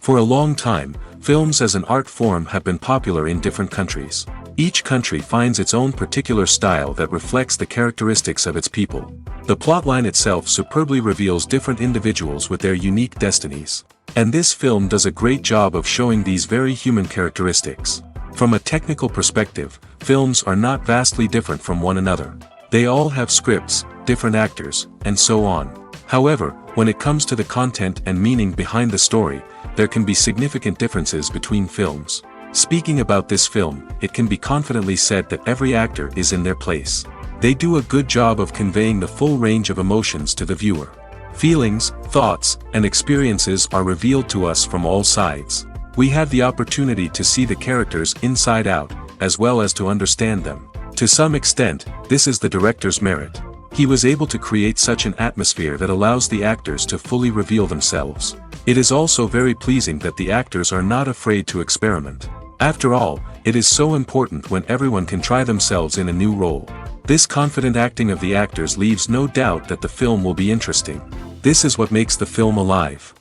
For a long time, films as an art form have been popular in different countries. Each country finds its own particular style that reflects the characteristics of its people. The plotline itself superbly reveals different individuals with their unique destinies. And this film does a great job of showing these very human characteristics. From a technical perspective, films are not vastly different from one another. They all have scripts, different actors, and so on. However, when it comes to the content and meaning behind the story, there can be significant differences between films. Speaking about this film, it can be confidently said that every actor is in their place. They do a good job of conveying the full range of emotions to the viewer. Feelings, thoughts, and experiences are revealed to us from all sides. We have the opportunity to see the characters inside out, as well as to understand them. To some extent, this is the director's merit. He was able to create such an atmosphere that allows the actors to fully reveal themselves. It is also very pleasing that the actors are not afraid to experiment. After all, it is so important when everyone can try themselves in a new role. This confident acting of the actors leaves no doubt that the film will be interesting. This is what makes the film alive.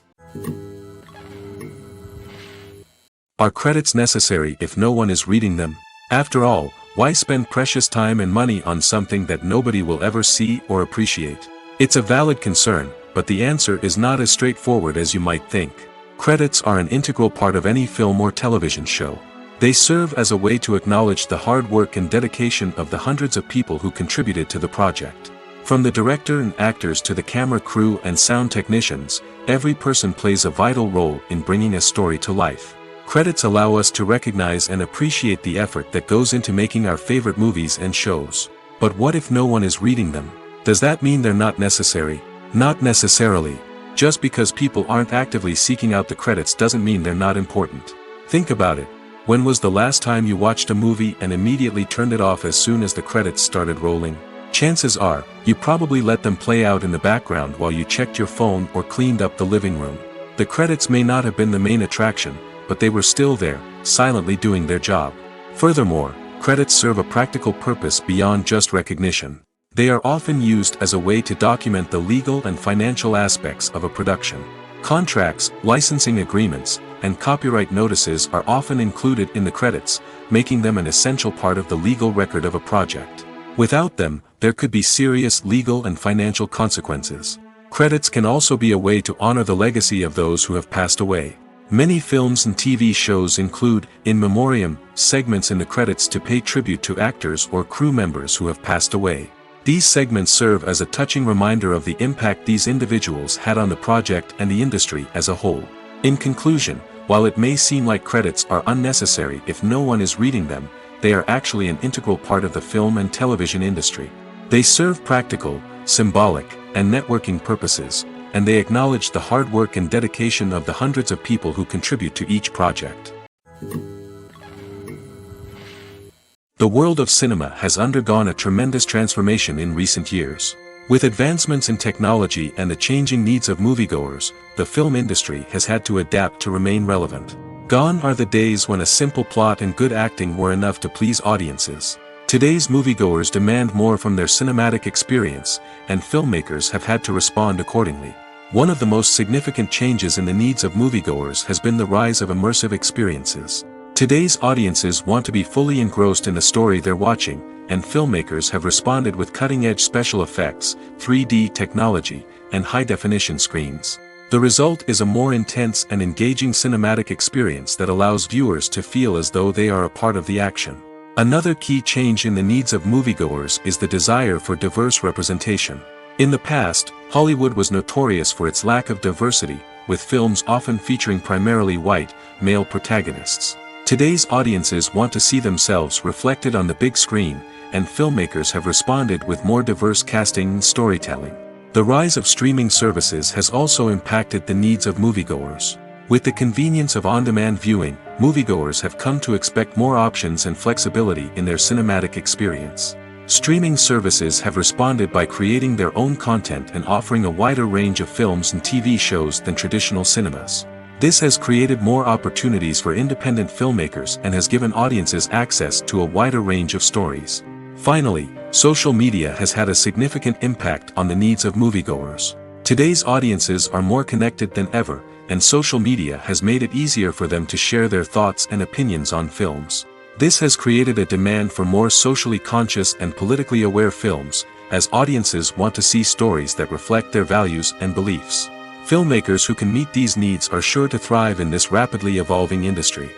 Are credits necessary if no one is reading them? After all, why spend precious time and money on something that nobody will ever see or appreciate? It's a valid concern, but the answer is not as straightforward as you might think. Credits are an integral part of any film or television show. They serve as a way to acknowledge the hard work and dedication of the hundreds of people who contributed to the project. From the director and actors to the camera crew and sound technicians, every person plays a vital role in bringing a story to life. Credits allow us to recognize and appreciate the effort that goes into making our favorite movies and shows. But what if no one is reading them? Does that mean they're not necessary? Not necessarily. Just because people aren't actively seeking out the credits doesn't mean they're not important. Think about it. When was the last time you watched a movie and immediately turned it off as soon as the credits started rolling? Chances are, you probably let them play out in the background while you checked your phone or cleaned up the living room. The credits may not have been the main attraction, but they were still there, silently doing their job. Furthermore, credits serve a practical purpose beyond just recognition. They are often used as a way to document the legal and financial aspects of a production. Contracts, licensing agreements, and copyright notices are often included in the credits, making them an essential part of the legal record of a project. Without them, there could be serious legal and financial consequences. Credits can also be a way to honor the legacy of those who have passed away. Many films and TV shows include, in memoriam, segments in the credits to pay tribute to actors or crew members who have passed away. These segments serve as a touching reminder of the impact these individuals had on the project and the industry as a whole. In conclusion, while it may seem like credits are unnecessary if no one is reading them, they are actually an integral part of the film and television industry. They serve practical, symbolic, and networking purposes, and they acknowledge the hard work and dedication of the hundreds of people who contribute to each project. The world of cinema has undergone a tremendous transformation in recent years. With advancements in technology and the changing needs of moviegoers, the film industry has had to adapt to remain relevant. Gone are the days when a simple plot and good acting were enough to please audiences. Today's moviegoers demand more from their cinematic experience, and filmmakers have had to respond accordingly. One of the most significant changes in the needs of moviegoers has been the rise of immersive experiences. Today's audiences want to be fully engrossed in the story they're watching, and filmmakers have responded with cutting-edge special effects, 3D technology, and high-definition screens. The result is a more intense and engaging cinematic experience that allows viewers to feel as though they are a part of the action. Another key change in the needs of moviegoers is the desire for diverse representation. In the past, Hollywood was notorious for its lack of diversity, with films often featuring primarily white, male protagonists. Today's audiences want to see themselves reflected on the big screen, and filmmakers have responded with more diverse casting and storytelling. The rise of streaming services has also impacted the needs of moviegoers. With the convenience of on-demand viewing, moviegoers have come to expect more options and flexibility in their cinematic experience. Streaming services have responded by creating their own content and offering a wider range of films and TV shows than traditional cinemas. This has created more opportunities for independent filmmakers and has given audiences access to a wider range of stories. Finally, social media has had a significant impact on the needs of moviegoers. Today's audiences are more connected than ever, and social media has made it easier for them to share their thoughts and opinions on films. This has created a demand for more socially conscious and politically aware films, as audiences want to see stories that reflect their values and beliefs. Filmmakers who can meet these needs are sure to thrive in this rapidly evolving industry.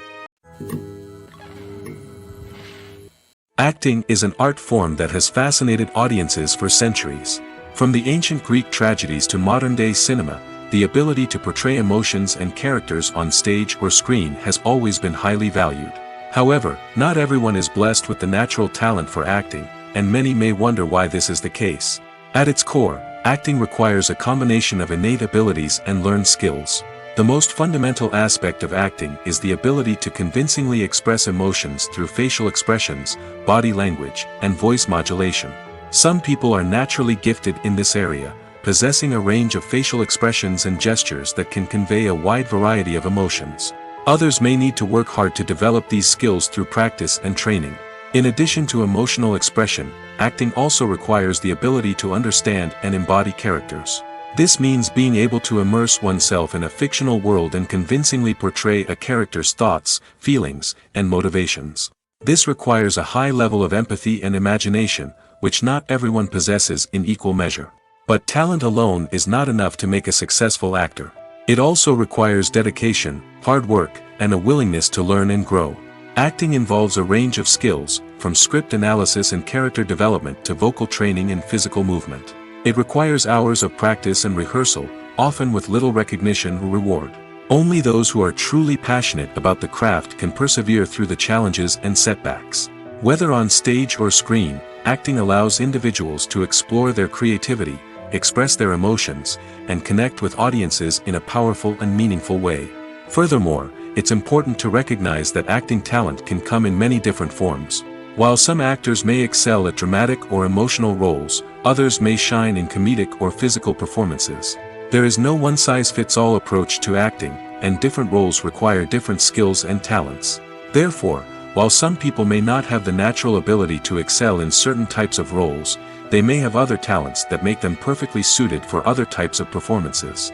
Acting is an art form that has fascinated audiences for centuries. From the ancient Greek tragedies to modern-day cinema, the ability to portray emotions and characters on stage or screen has always been highly valued. However, not everyone is blessed with the natural talent for acting, and many may wonder why this is the case. At its core, acting requires a combination of innate abilities and learned skills. The most fundamental aspect of acting is the ability to convincingly express emotions through facial expressions, body language, and voice modulation. Some people are naturally gifted in this area, possessing a range of facial expressions and gestures that can convey a wide variety of emotions. Others may need to work hard to develop these skills through practice and training. In addition to emotional expression, acting also requires the ability to understand and embody characters. This means being able to immerse oneself in a fictional world and convincingly portray a character's thoughts, feelings, and motivations. This requires a high level of empathy and imagination, which not everyone possesses in equal measure. But talent alone is not enough to make a successful actor. It also requires dedication, hard work, and a willingness to learn and grow. Acting involves a range of skills, from script analysis and character development to vocal training and physical movement. It requires hours of practice and rehearsal, often with little recognition or reward. Only those who are truly passionate about the craft can persevere through the challenges and setbacks. Whether on stage or screen, acting allows individuals to explore their creativity, express their emotions, and connect with audiences in a powerful and meaningful way. Furthermore, it's important to recognize that acting talent can come in many different forms. While some actors may excel at dramatic or emotional roles, others may shine in comedic or physical performances. There is no one-size-fits-all approach to acting, and different roles require different skills and talents. Therefore, while some people may not have the natural ability to excel in certain types of roles, they may have other talents that make them perfectly suited for other types of performances.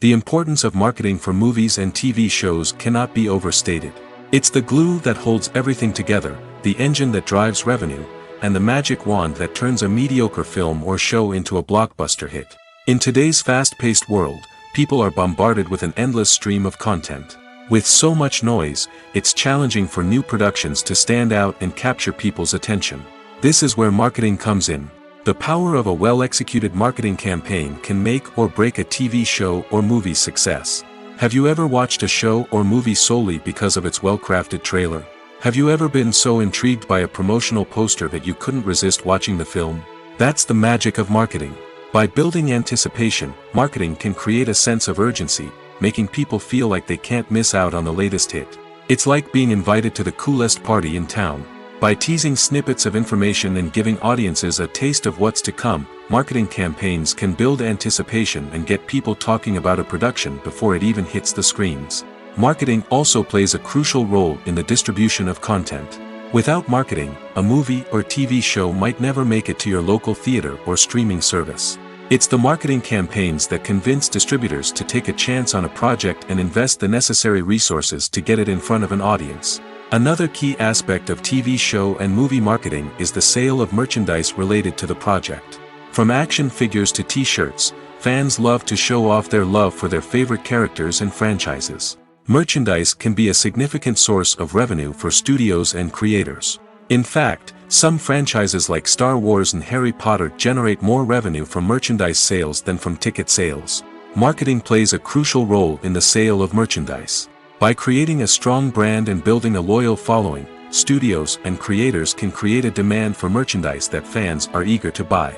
The importance of marketing for movies and TV shows cannot be overstated. It's the glue that holds everything together, the engine that drives revenue, and the magic wand that turns a mediocre film or show into a blockbuster hit. In today's fast-paced world, people are bombarded with an endless stream of content. With so much noise, it's challenging for new productions to stand out and capture people's attention. This is where marketing comes in. The power of a well-executed marketing campaign can make or break a TV show or movie's success. Have you ever watched a show or movie solely because of its well-crafted trailer? Have you ever been so intrigued by a promotional poster that you couldn't resist watching the film? That's the magic of marketing. By building anticipation, marketing can create a sense of urgency, making people feel like they can't miss out on the latest hit. It's like being invited to the coolest party in town. By teasing snippets of information and giving audiences a taste of what's to come, marketing campaigns can build anticipation and get people talking about a production before it even hits the screens. Marketing also plays a crucial role in the distribution of content. Without marketing, a movie or TV show might never make it to your local theater or streaming service. It's the marketing campaigns that convince distributors to take a chance on a project and invest the necessary resources to get it in front of an audience. Another key aspect of TV show and movie marketing is the sale of merchandise related to the project. From action figures to t-shirts, fans love to show off their love for their favorite characters and franchises. Merchandise can be a significant source of revenue for studios and creators. In fact, some franchises like Star Wars and Harry Potter generate more revenue from merchandise sales than from ticket sales. Marketing plays a crucial role in the sale of merchandise. By creating a strong brand and building a loyal following, studios and creators can create a demand for merchandise that fans are eager to buy.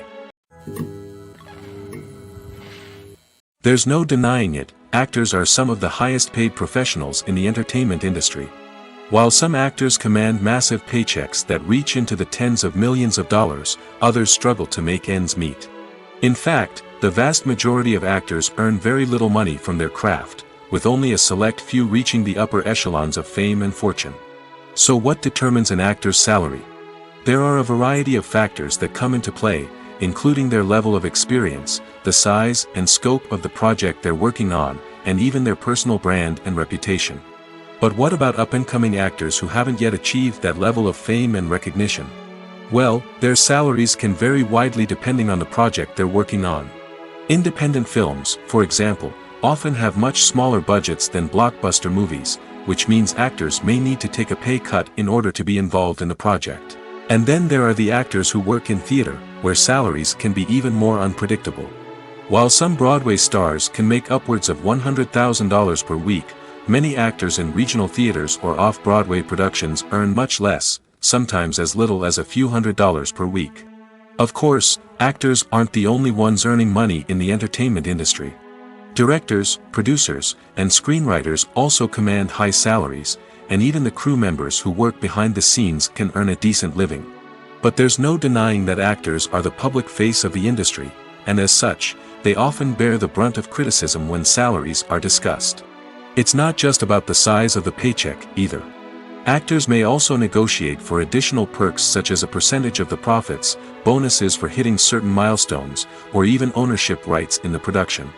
There's no denying it, actors are some of the highest paid professionals in the entertainment industry. While some actors command massive paychecks that reach into the tens of millions of dollars, others struggle to make ends meet. In fact, the vast majority of actors earn very little money from their craft, with only a select few reaching the upper echelons of fame and fortune. So what determines an actor's salary? There are a variety of factors that come into play, including their level of experience, the size and scope of the project they're working on, and even their personal brand and reputation. But what about up-and-coming actors who haven't yet achieved that level of fame and recognition? Well, their salaries can vary widely depending on the project they're working on. Independent films, for example, often have much smaller budgets than blockbuster movies, which means actors may need to take a pay cut in order to be involved in the project. And then there are the actors who work in theater, where salaries can be even more unpredictable. While some Broadway stars can make upwards of $100,000 per week, many actors in regional theaters or off-Broadway productions earn much less, sometimes as little as a few $100s per week. Of course, actors aren't the only ones earning money in the entertainment industry. Directors, producers, and screenwriters also command high salaries, and even the crew members who work behind the scenes can earn a decent living. But there's no denying that actors are the public face of the industry, and as such, they often bear the brunt of criticism when salaries are discussed. It's not just about the size of the paycheck, either. Actors may also negotiate for additional perks such as a percentage of the profits, bonuses for hitting certain milestones, or even ownership rights in the production.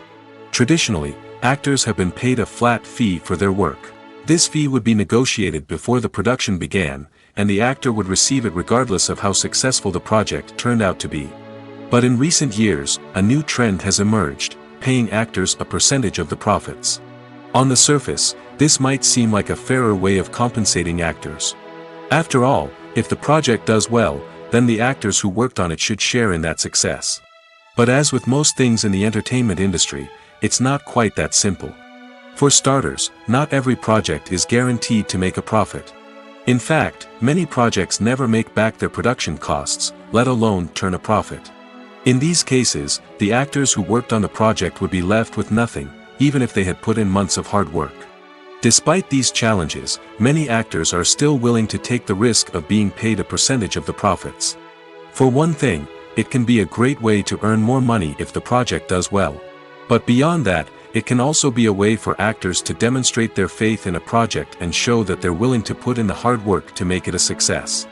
Traditionally, actors have been paid a flat fee for their work. This fee would be negotiated before the production began, and the actor would receive it regardless of how successful the project turned out to be. But in recent years, a new trend has emerged, paying actors a percentage of the profits. On the surface, this might seem like a fairer way of compensating actors. After all, if the project does well, then the actors who worked on it should share in that success. But as with most things in the entertainment industry, it's not quite that simple. For starters, not every project is guaranteed to make a profit. In fact, many projects never make back their production costs, let alone turn a profit. In these cases, the actors who worked on the project would be left with nothing, even if they had put in months of hard work. Despite these challenges, many actors are still willing to take the risk of being paid a percentage of the profits. For one thing, it can be a great way to earn more money if the project does well. But beyond that, it can also be a way for actors to demonstrate their faith in a project and show that they're willing to put in the hard work to make it a success.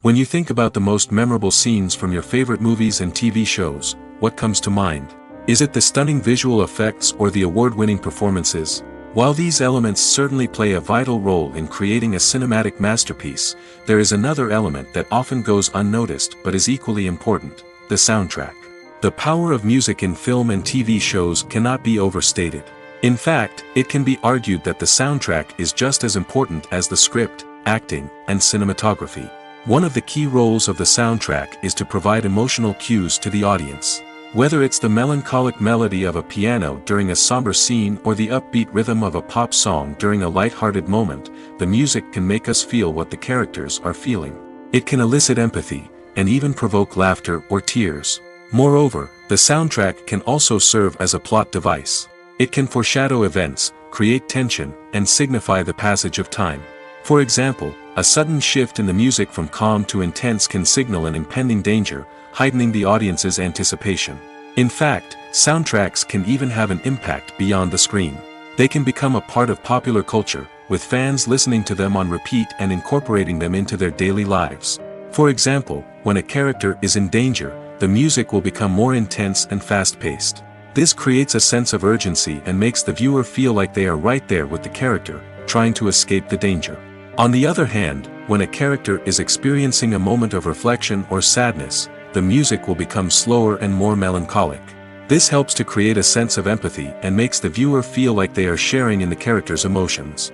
When you think about the most memorable scenes from your favorite movies and TV shows, what comes to mind? Is it the stunning visual effects or the award-winning performances? While these elements certainly play a vital role in creating a cinematic masterpiece, there is another element that often goes unnoticed but is equally important: the soundtrack. The power of music in film and TV shows cannot be overstated. In fact, it can be argued that the soundtrack is just as important as the script, acting, and cinematography. One of the key roles of the soundtrack is to provide emotional cues to the audience. Whether it's the melancholic melody of a piano during a somber scene or the upbeat rhythm of a pop song during a light-hearted moment, the music can make us feel what the characters are feeling. It can elicit empathy, and even provoke laughter or tears. Moreover, the soundtrack can also serve as a plot device. It can foreshadow events, create tension, and signify the passage of time. For example, a sudden shift in the music from calm to intense can signal an impending danger, heightening the audience's anticipation. In fact, soundtracks can even have an impact beyond the screen. They can become a part of popular culture, with fans listening to them on repeat and incorporating them into their daily lives. For example, when a character is in danger, the music will become more intense and fast-paced. This creates a sense of urgency and makes the viewer feel like they are right there with the character, trying to escape the danger. On the other hand, when a character is experiencing a moment of reflection or sadness, the music will become slower and more melancholic. This helps to create a sense of empathy and makes the viewer feel like they are sharing in the character's emotions.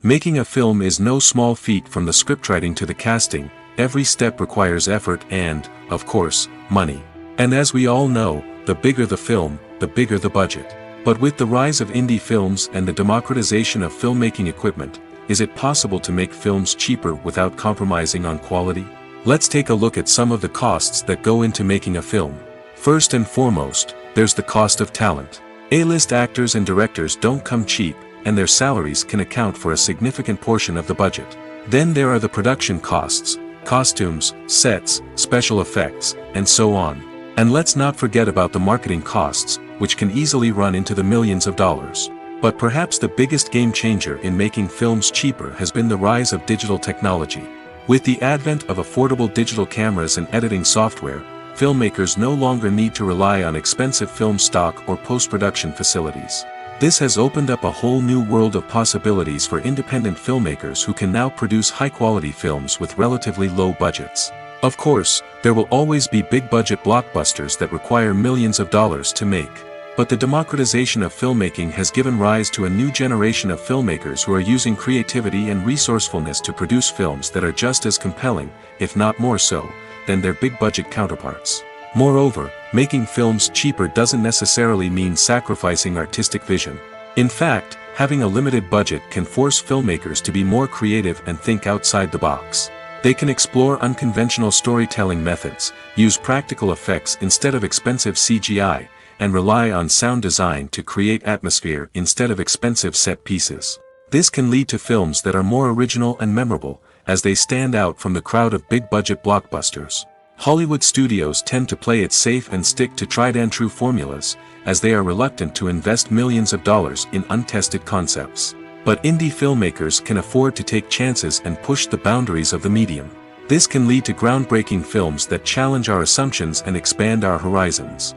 Making a film is no small feat. From the scriptwriting to the casting, every step requires effort and, of course, money. And as we all know, the bigger the film, the bigger the budget. But with the rise of indie films and the democratization of filmmaking equipment, is it possible to make films cheaper without compromising on quality? Let's take a look at some of the costs that go into making a film. First and foremost, there's the cost of talent. A-list actors and directors don't come cheap, and their salaries can account for a significant portion of the budget. Then there are the production costs, costumes, sets, special effects, and so on. And let's not forget about the marketing costs, which can easily run into the millions of dollars. But perhaps the biggest game changer in making films cheaper has been the rise of digital technology. With the advent of affordable digital cameras and editing software, filmmakers no longer need to rely on expensive film stock or post-production facilities. This has opened up a whole new world of possibilities for independent filmmakers who can now produce high-quality films with relatively low budgets. Of course, there will always be big-budget blockbusters that require millions of dollars to make. But the democratization of filmmaking has given rise to a new generation of filmmakers who are using creativity and resourcefulness to produce films that are just as compelling, if not more so, than their big-budget counterparts. Moreover, making films cheaper doesn't necessarily mean sacrificing artistic vision. In fact, having a limited budget can force filmmakers to be more creative and think outside the box. They can explore unconventional storytelling methods, use practical effects instead of expensive CGI, and rely on sound design to create atmosphere instead of expensive set pieces. This can lead to films that are more original and memorable, as they stand out from the crowd of big-budget blockbusters. Hollywood studios tend to play it safe and stick to tried-and-true formulas, as they are reluctant to invest millions of dollars in untested concepts. But indie filmmakers can afford to take chances and push the boundaries of the medium. This can lead to groundbreaking films that challenge our assumptions and expand our horizons.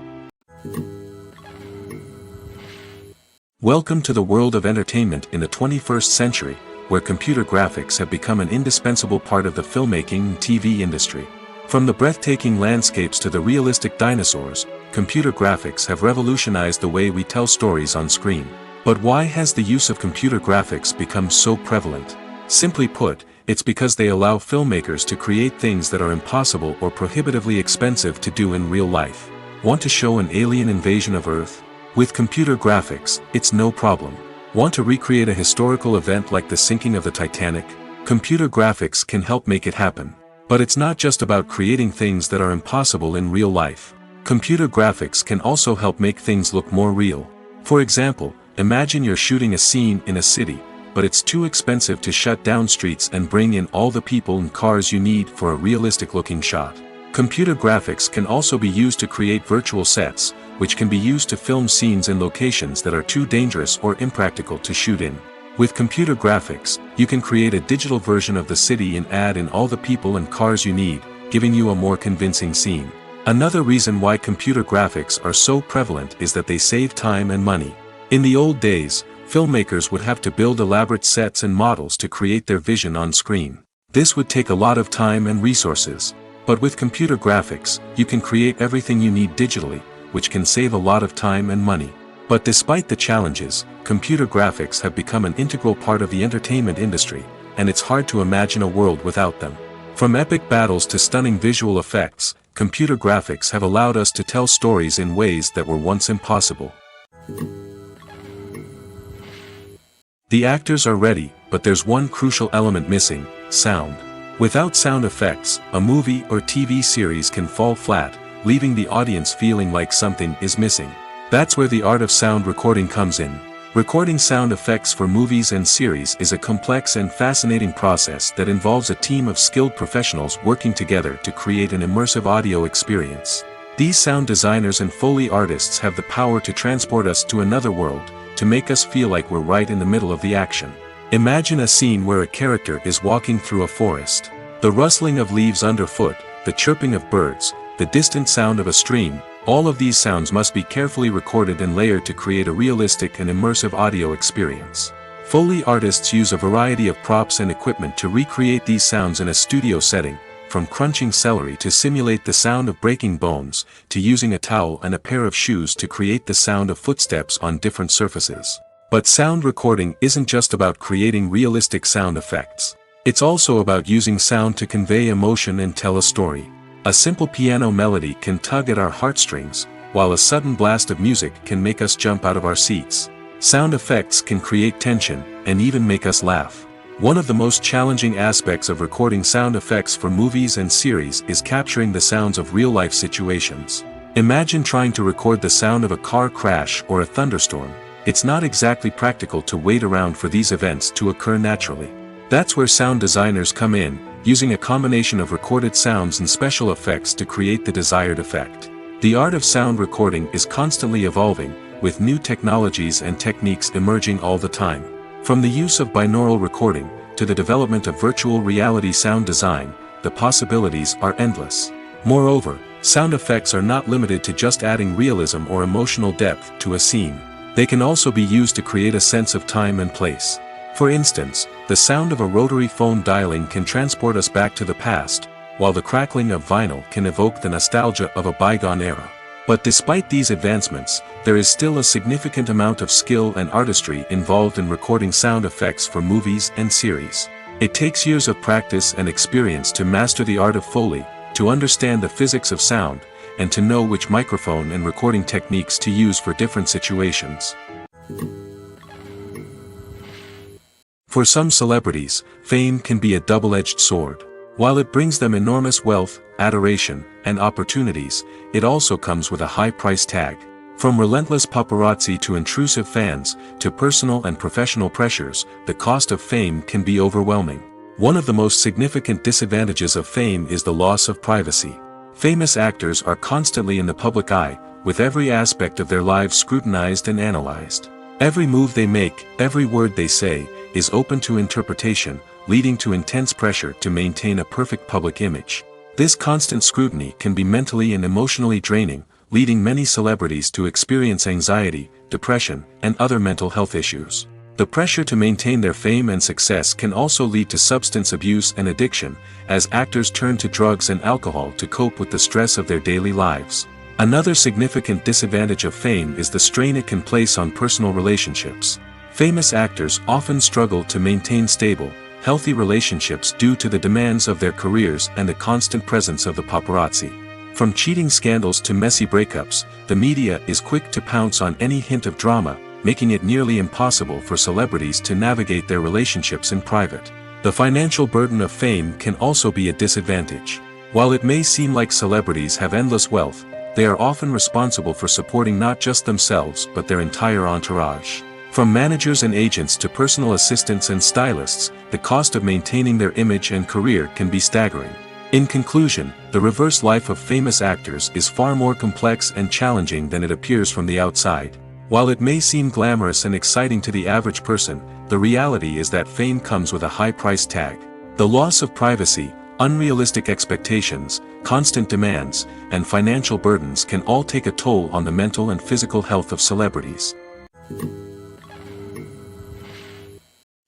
Welcome to the world of entertainment in the 21st century, where computer graphics have become an indispensable part of the filmmaking and TV industry. From the breathtaking landscapes to the realistic dinosaurs, computer graphics have revolutionized the way we tell stories on screen. But why has the use of computer graphics become so prevalent? Simply put, it's because they allow filmmakers to create things that are impossible or prohibitively expensive to do in real life. Want to show an alien invasion of Earth? With computer graphics, it's no problem. Want to recreate a historical event like the sinking of the Titanic? Computer graphics can help make it happen. But it's not just about creating things that are impossible in real life. Computer graphics can also help make things look more real. For example, imagine you're shooting a scene in a city, but it's too expensive to shut down streets and bring in all the people and cars you need for a realistic-looking shot. Computer graphics can also be used to create virtual sets, which can be used to film scenes in locations that are too dangerous or impractical to shoot in. With computer graphics, you can create a digital version of the city and add in all the people and cars you need, giving you a more convincing scene. Another reason why computer graphics are so prevalent is that they save time and money. In the old days, filmmakers would have to build elaborate sets and models to create their vision on screen. This would take a lot of time and resources. But with computer graphics, you can create everything you need digitally, which can save a lot of time and money. But despite the challenges, computer graphics have become an integral part of the entertainment industry, and it's hard to imagine a world without them. From epic battles to stunning visual effects, computer graphics have allowed us to tell stories in ways that were once impossible. The actors are ready, but there's one crucial element missing: sound. Without sound effects, a movie or TV series can fall flat, leaving the audience feeling like something is missing. That's where the art of sound recording comes in. Recording sound effects for movies and series is a complex and fascinating process that involves a team of skilled professionals working together to create an immersive audio experience. These sound designers and Foley artists have the power to transport us to another world, to make us feel like we're right in the middle of the action. Imagine a scene where a character is walking through a forest. The rustling of leaves underfoot, the chirping of birds, the distant sound of a stream, all of these sounds must be carefully recorded and layered to create a realistic and immersive audio experience. Foley artists use a variety of props and equipment to recreate these sounds in a studio setting, from crunching celery to simulate the sound of breaking bones, to using a towel and a pair of shoes to create the sound of footsteps on different surfaces. But sound recording isn't just about creating realistic sound effects. It's also about using sound to convey emotion and tell a story. A simple piano melody can tug at our heartstrings, while a sudden blast of music can make us jump out of our seats. Sound effects can create tension, and even make us laugh. One of the most challenging aspects of recording sound effects for movies and series is capturing the sounds of real-life situations. Imagine trying to record the sound of a car crash or a thunderstorm. It's not exactly practical to wait around for these events to occur naturally. That's where sound designers come in, using a combination of recorded sounds and special effects to create the desired effect. The art of sound recording is constantly evolving, with new technologies and techniques emerging all the time. From the use of binaural recording, to the development of virtual reality sound design, the possibilities are endless. Moreover, sound effects are not limited to just adding realism or emotional depth to a scene. They can also be used to create a sense of time and place. For instance, the sound of a rotary phone dialing can transport us back to the past, while the crackling of vinyl can evoke the nostalgia of a bygone era. But despite these advancements, there is still a significant amount of skill and artistry involved in recording sound effects for movies and series. It takes years of practice and experience to master the art of Foley, to understand the physics of sound, and to know which microphone and recording techniques to use for different situations. For some celebrities, fame can be a double-edged sword. While it brings them enormous wealth, adoration, and opportunities, it also comes with a high price tag. From relentless paparazzi to intrusive fans, to personal and professional pressures, the cost of fame can be overwhelming. One of the most significant disadvantages of fame is the loss of privacy. Famous actors are constantly in the public eye, with every aspect of their lives scrutinized and analyzed. Every move they make, every word they say, is open to interpretation, leading to intense pressure to maintain a perfect public image. This constant scrutiny can be mentally and emotionally draining, leading many celebrities to experience anxiety, depression, and other mental health issues. The pressure to maintain their fame and success can also lead to substance abuse and addiction, as actors turn to drugs and alcohol to cope with the stress of their daily lives. Another significant disadvantage of fame is the strain it can place on personal relationships. Famous actors often struggle to maintain stable, healthy relationships due to the demands of their careers and the constant presence of the paparazzi. From cheating scandals to messy breakups, the media is quick to pounce on any hint of drama, making it nearly impossible for celebrities to navigate their relationships in private. The financial burden of fame can also be a disadvantage. While it may seem like celebrities have endless wealth, they are often responsible for supporting not just themselves but their entire entourage. From managers and agents to personal assistants and stylists, the cost of maintaining their image and career can be staggering. In conclusion, the reverse life of famous actors is far more complex and challenging than it appears from the outside. While it may seem glamorous and exciting to the average person, the reality is that fame comes with a high price tag. The loss of privacy, unrealistic expectations, constant demands, and financial burdens can all take a toll on the mental and physical health of celebrities.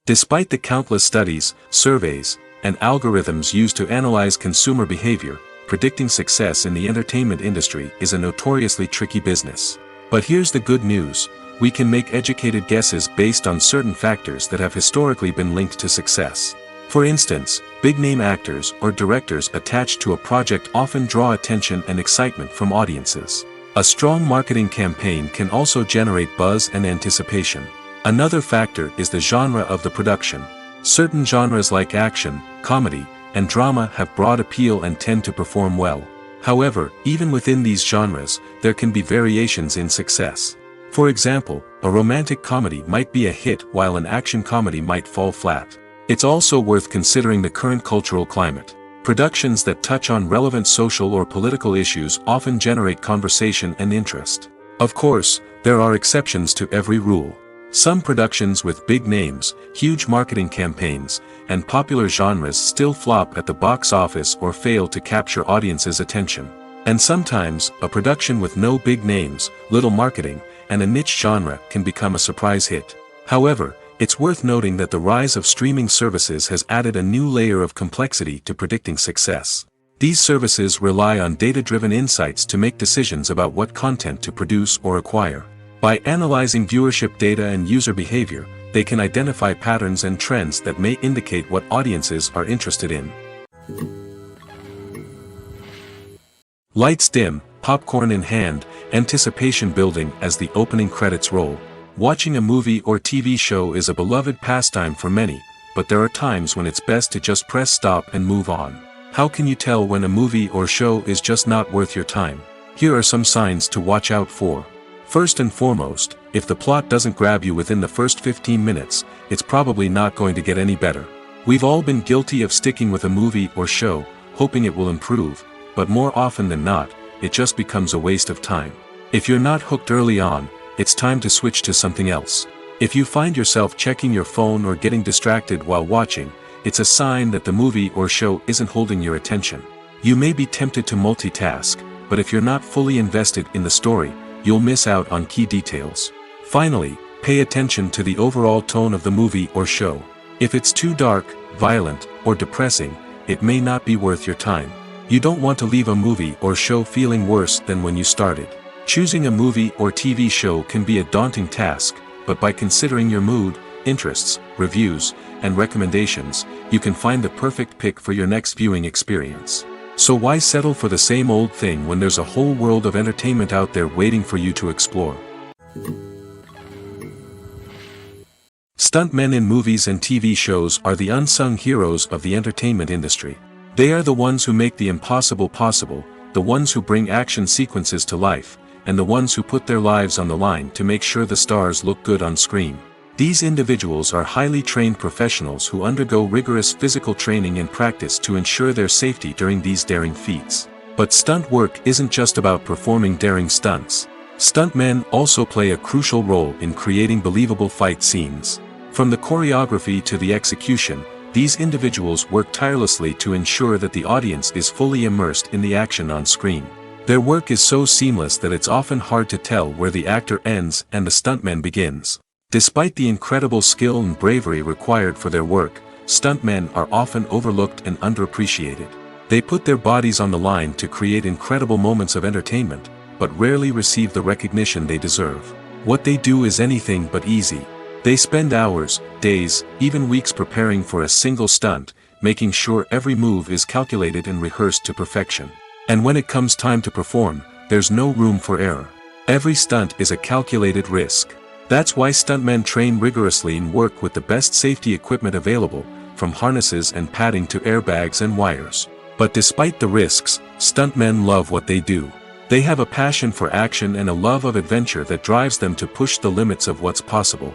Despite the countless studies, surveys, and algorithms used to analyze consumer behavior, predicting success in the entertainment industry is a notoriously tricky business. But here's the good news: we can make educated guesses based on certain factors that have historically been linked to success. For instance, big-name actors or directors attached to a project often draw attention and excitement from audiences. A strong marketing campaign can also generate buzz and anticipation. Another factor is the genre of the production. Certain genres like action, comedy, and drama have broad appeal and tend to perform well. However, even within these genres, there can be variations in success. For example, a romantic comedy might be a hit while an action comedy might fall flat. It's also worth considering the current cultural climate. Productions that touch on relevant social or political issues often generate conversation and interest. Of course, there are exceptions to every rule. Some productions with big names, huge marketing campaigns, and popular genres still flop at the box office or fail to capture audiences' attention. And sometimes, a production with no big names, little marketing, and a niche genre can become a surprise hit. However, it's worth noting that the rise of streaming services has added a new layer of complexity to predicting success. These services rely on data-driven insights to make decisions about what content to produce or acquire. By analyzing viewership data and user behavior, they can identify patterns and trends that may indicate what audiences are interested in. Lights dim, popcorn in hand, anticipation building as the opening credits roll. Watching a movie or TV show is a beloved pastime for many, but there are times when it's best to just press stop and move on. How can you tell when a movie or show is just not worth your time? Here are some signs to watch out for. First and foremost, if the plot doesn't grab you within the first 15 minutes, it's probably not going to get any better. We've all been guilty of sticking with a movie or show, hoping it will improve, but more often than not, it just becomes a waste of time. If you're not hooked early on, it's time to switch to something else. If you find yourself checking your phone or getting distracted while watching, it's a sign that the movie or show isn't holding your attention. You may be tempted to multitask, but if you're not fully invested in the story, you'll miss out on key details. Finally, pay attention to the overall tone of the movie or show. If it's too dark, violent, or depressing, it may not be worth your time. You don't want to leave a movie or show feeling worse than when you started. Choosing a movie or TV show can be a daunting task, but by considering your mood, interests, reviews, and recommendations, you can find the perfect pick for your next viewing experience. So why settle for the same old thing when there's a whole world of entertainment out there waiting for you to explore? Stuntmen in movies and TV shows are the unsung heroes of the entertainment industry. They are the ones who make the impossible possible, the ones who bring action sequences to life, and the ones who put their lives on the line to make sure the stars look good on screen. These individuals are highly trained professionals who undergo rigorous physical training and practice to ensure their safety during these daring feats. But stunt work isn't just about performing daring stunts. Stuntmen also play a crucial role in creating believable fight scenes. From the choreography to the execution, these individuals work tirelessly to ensure that the audience is fully immersed in the action on screen. Their work is so seamless that it's often hard to tell where the actor ends and the stuntman begins. Despite the incredible skill and bravery required for their work, stuntmen are often overlooked and underappreciated. They put their bodies on the line to create incredible moments of entertainment, but rarely receive the recognition they deserve. What they do is anything but easy. They spend hours, days, even weeks preparing for a single stunt, making sure every move is calculated and rehearsed to perfection. And when it comes time to perform, there's no room for error. Every stunt is a calculated risk. That's why stuntmen train rigorously and work with the best safety equipment available, from harnesses and padding to airbags and wires. But despite the risks, stuntmen love what they do. They have a passion for action and a love of adventure that drives them to push the limits of what's possible.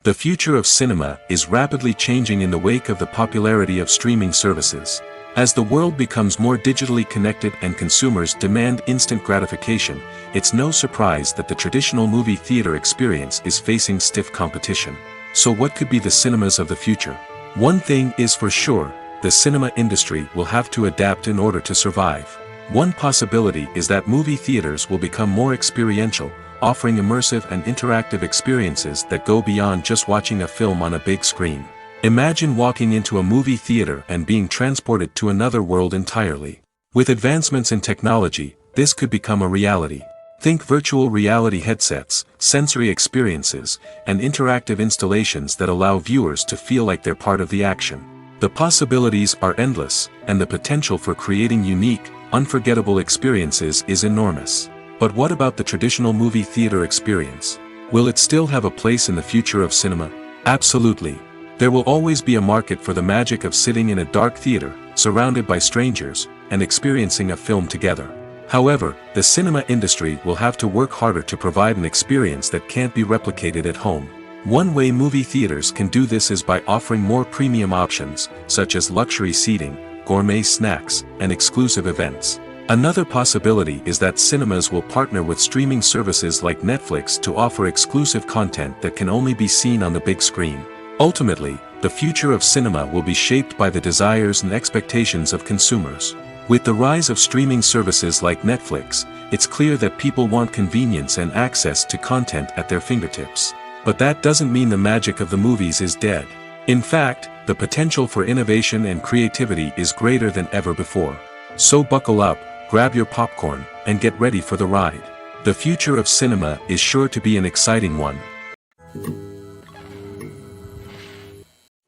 The future of cinema is rapidly changing in the wake of the popularity of streaming services. As the world becomes more digitally connected and consumers demand instant gratification, it's no surprise that the traditional movie theater experience is facing stiff competition. So what could be the cinemas of the future? One thing is for sure, the cinema industry will have to adapt in order to survive. One possibility is that movie theaters will become more experiential, offering immersive and interactive experiences that go beyond just watching a film on a big screen. Imagine walking into a movie theater and being transported to another world entirely. With advancements in technology, this could become a reality. Think virtual reality headsets, sensory experiences, and interactive installations that allow viewers to feel like they're part of the action. The possibilities are endless, and the potential for creating unique, unforgettable experiences is enormous. But what about the traditional movie theater experience? Will it still have a place in the future of cinema? Absolutely. There will always be a market for the magic of sitting in a dark theater, surrounded by strangers, and experiencing a film together. However, the cinema industry will have to work harder to provide an experience that can't be replicated at home. One way movie theaters can do this is by offering more premium options, such as luxury seating, gourmet snacks, and exclusive events. Another possibility is that cinemas will partner with streaming services like Netflix to offer exclusive content that can only be seen on the big screen. Ultimately, the future of cinema will be shaped by the desires and expectations of consumers. With the rise of streaming services like Netflix, it's clear that people want convenience and access to content at their fingertips. But that doesn't mean the magic of the movies is dead. In fact, the potential for innovation and creativity is greater than ever before. So buckle up, grab your popcorn, and get ready for the ride. The future of cinema is sure to be an exciting one.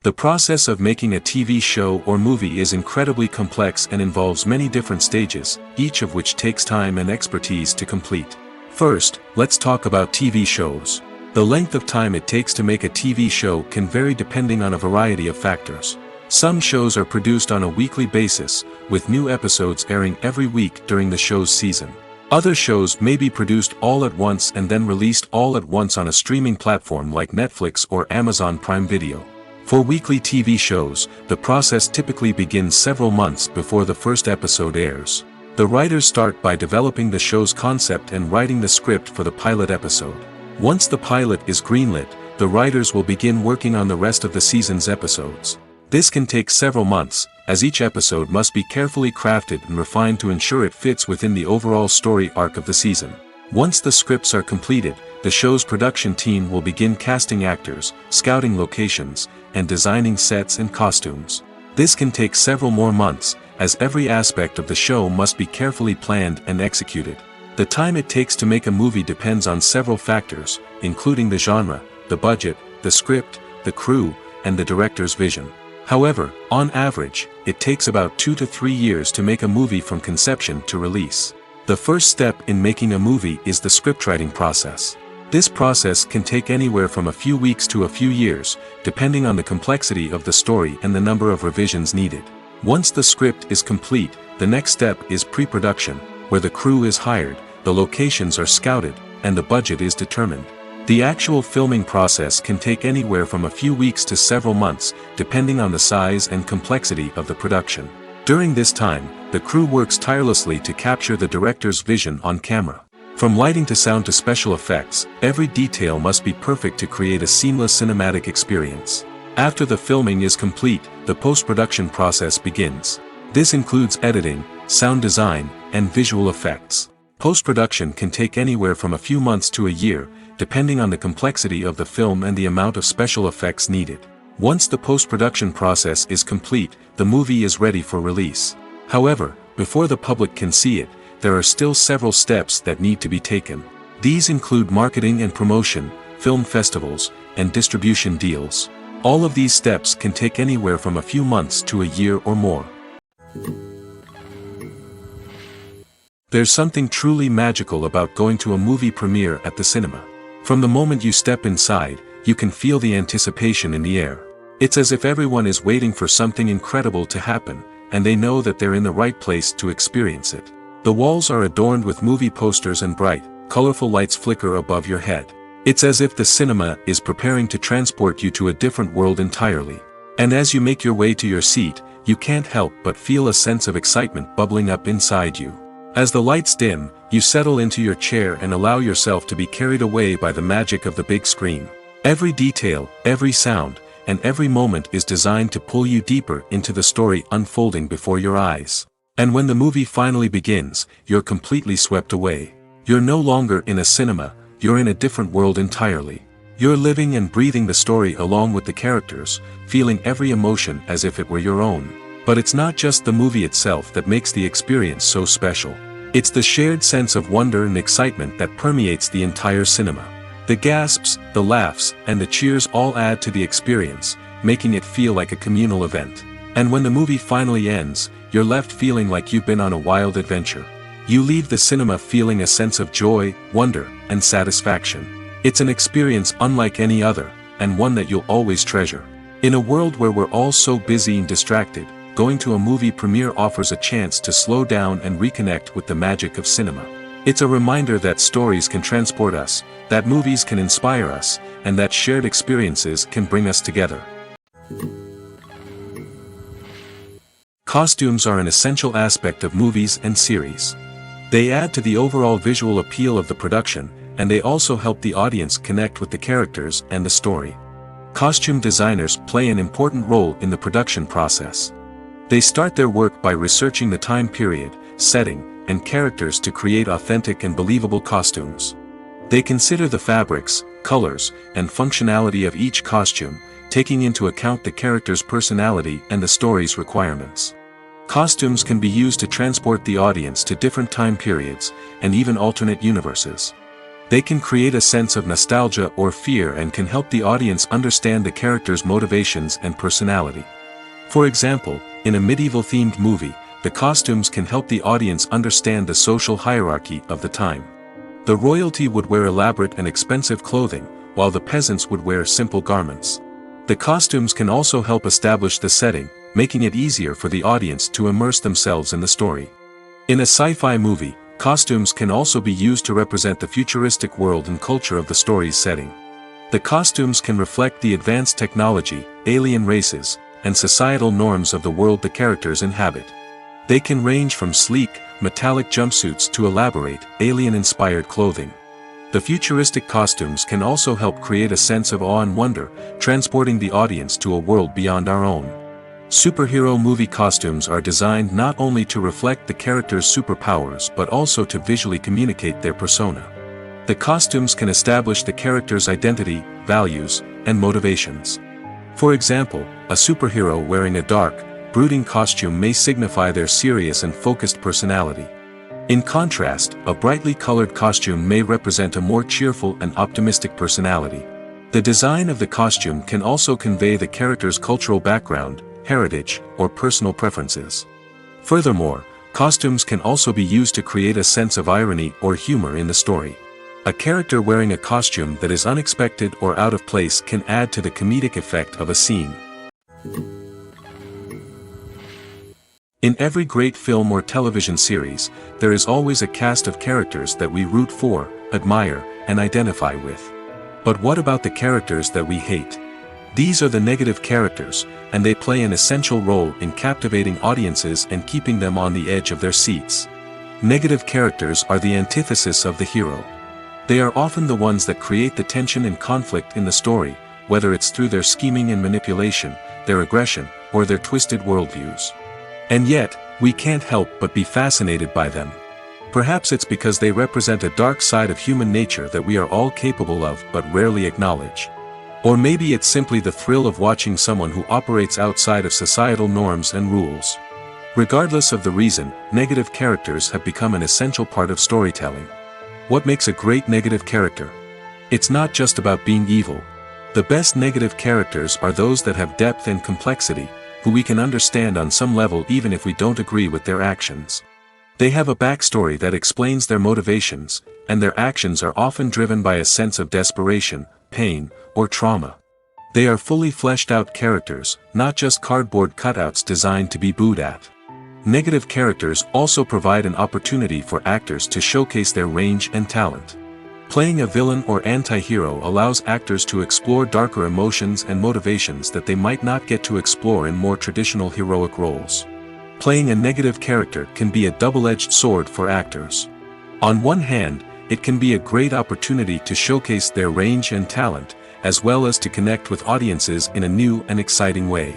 The process of making a TV show or movie is incredibly complex and involves many different stages, each of which takes time and expertise to complete. First, let's talk about TV shows. The length of time it takes to make a TV show can vary depending on a variety of factors. Some shows are produced on a weekly basis, with new episodes airing every week during the show's season. Other shows may be produced all at once and then released all at once on a streaming platform like Netflix or Amazon Prime Video. For weekly TV shows, the process typically begins several months before the first episode airs. The writers start by developing the show's concept and writing the script for the pilot episode. Once the pilot is greenlit, the writers will begin working on the rest of the season's episodes. This can take several months, as each episode must be carefully crafted and refined to ensure it fits within the overall story arc of the season. Once the scripts are completed, the show's production team will begin casting actors, scouting locations, and designing sets and costumes. This can take several more months, as every aspect of the show must be carefully planned and executed. The time it takes to make a movie depends on several factors, including the genre, the budget, the script, the crew, and the director's vision. However, on average, it takes about 2 to 3 years to make a movie from conception to release. The first step in making a movie is the scriptwriting process. This process can take anywhere from a few weeks to a few years, depending on the complexity of the story and the number of revisions needed. Once the script is complete, the next step is pre-production, where the crew is hired, the locations are scouted, and the budget is determined. The actual filming process can take anywhere from a few weeks to several months, depending on the size and complexity of the production. During this time, the crew works tirelessly to capture the director's vision on camera. From lighting to sound to special effects, every detail must be perfect to create a seamless cinematic experience. After the filming is complete, the post-production process begins. This includes editing, sound design, and visual effects. Post-production can take anywhere from a few months to a year, depending on the complexity of the film and the amount of special effects needed. Once the post-production process is complete, the movie is ready for release. However, before the public can see it, there are still several steps that need to be taken. These include marketing and promotion, film festivals, and distribution deals. All of these steps can take anywhere from a few months to a year or more. There's something truly magical about going to a movie premiere at the cinema. From the moment you step inside, you can feel the anticipation in the air. It's as if everyone is waiting for something incredible to happen, and they know that they're in the right place to experience it. The walls are adorned with movie posters and bright, colorful lights flicker above your head. It's as if the cinema is preparing to transport you to a different world entirely. And as you make your way to your seat, you can't help but feel a sense of excitement bubbling up inside you. As the lights dim, you settle into your chair and allow yourself to be carried away by the magic of the big screen. Every detail, every sound, and every moment is designed to pull you deeper into the story unfolding before your eyes. And when the movie finally begins, you're completely swept away. You're no longer in a cinema, you're in a different world entirely. You're living and breathing the story along with the characters, feeling every emotion as if it were your own. But it's not just the movie itself that makes the experience so special. It's the shared sense of wonder and excitement that permeates the entire cinema. The gasps, the laughs, and the cheers all add to the experience, making it feel like a communal event. And when the movie finally ends, you're left feeling like you've been on a wild adventure. You leave the cinema feeling a sense of joy, wonder, and satisfaction. It's an experience unlike any other, and one that you'll always treasure. In a world where we're all so busy and distracted, going to a movie premiere offers a chance to slow down and reconnect with the magic of cinema. It's a reminder that stories can transport us, that movies can inspire us, and that shared experiences can bring us together. Costumes are an essential aspect of movies and series. They add to the overall visual appeal of the production, and they also help the audience connect with the characters and the story. Costume designers play an important role in the production process. They start their work by researching the time period, setting, and characters to create authentic and believable costumes. They consider the fabrics, colors, and functionality of each costume, taking into account the character's personality and the story's requirements. Costumes can be used to transport the audience to different time periods, and even alternate universes. They can create a sense of nostalgia or fear and can help the audience understand the character's motivations and personality. For example, in a medieval-themed movie, the costumes can help the audience understand the social hierarchy of the time. The royalty would wear elaborate and expensive clothing, while the peasants would wear simple garments. The costumes can also help establish the setting, making it easier for the audience to immerse themselves in the story. In a sci-fi movie, costumes can also be used to represent the futuristic world and culture of the story's setting. The costumes can reflect the advanced technology, alien races, and societal norms of the world the characters inhabit. They can range from sleek, metallic jumpsuits to elaborate, alien-inspired clothing. The futuristic costumes can also help create a sense of awe and wonder, transporting the audience to a world beyond our own. Superhero movie costumes are designed not only to reflect the character's superpowers but also to visually communicate their persona. The costumes can establish the character's identity, values, and motivations. For example, a superhero wearing a dark, brooding costume may signify their serious and focused personality. In contrast, a brightly colored costume may represent a more cheerful and optimistic personality. The design of the costume can also convey the character's cultural background, heritage, or personal preferences. Furthermore, costumes can also be used to create a sense of irony or humor in the story. A character wearing a costume that is unexpected or out of place can add to the comedic effect of a scene. In every great film or television series, there is always a cast of characters that we root for, admire, and identify with. But what about the characters that we hate? These are the negative characters, and they play an essential role in captivating audiences and keeping them on the edge of their seats. Negative characters are the antithesis of the hero. They are often the ones that create the tension and conflict in the story, whether it's through their scheming and manipulation, their aggression, or their twisted worldviews. And yet, we can't help but be fascinated by them. Perhaps it's because they represent a dark side of human nature that we are all capable of but rarely acknowledge. Or maybe it's simply the thrill of watching someone who operates outside of societal norms and rules. Regardless of the reason, negative characters have become an essential part of storytelling. What makes a great negative character? It's not just about being evil. The best negative characters are those that have depth and complexity, who we can understand on some level even if we don't agree with their actions. They have a backstory that explains their motivations, and their actions are often driven by a sense of desperation, pain, or trauma. They are fully fleshed out characters, not just cardboard cutouts designed to be booed at. Negative characters also provide an opportunity for actors to showcase their range and talent. Playing a villain or anti-hero allows actors to explore darker emotions and motivations that they might not get to explore in more traditional heroic roles. Playing a negative character can be a double-edged sword for actors. On one hand, it can be a great opportunity to showcase their range and talent, as well as to connect with audiences in a new and exciting way.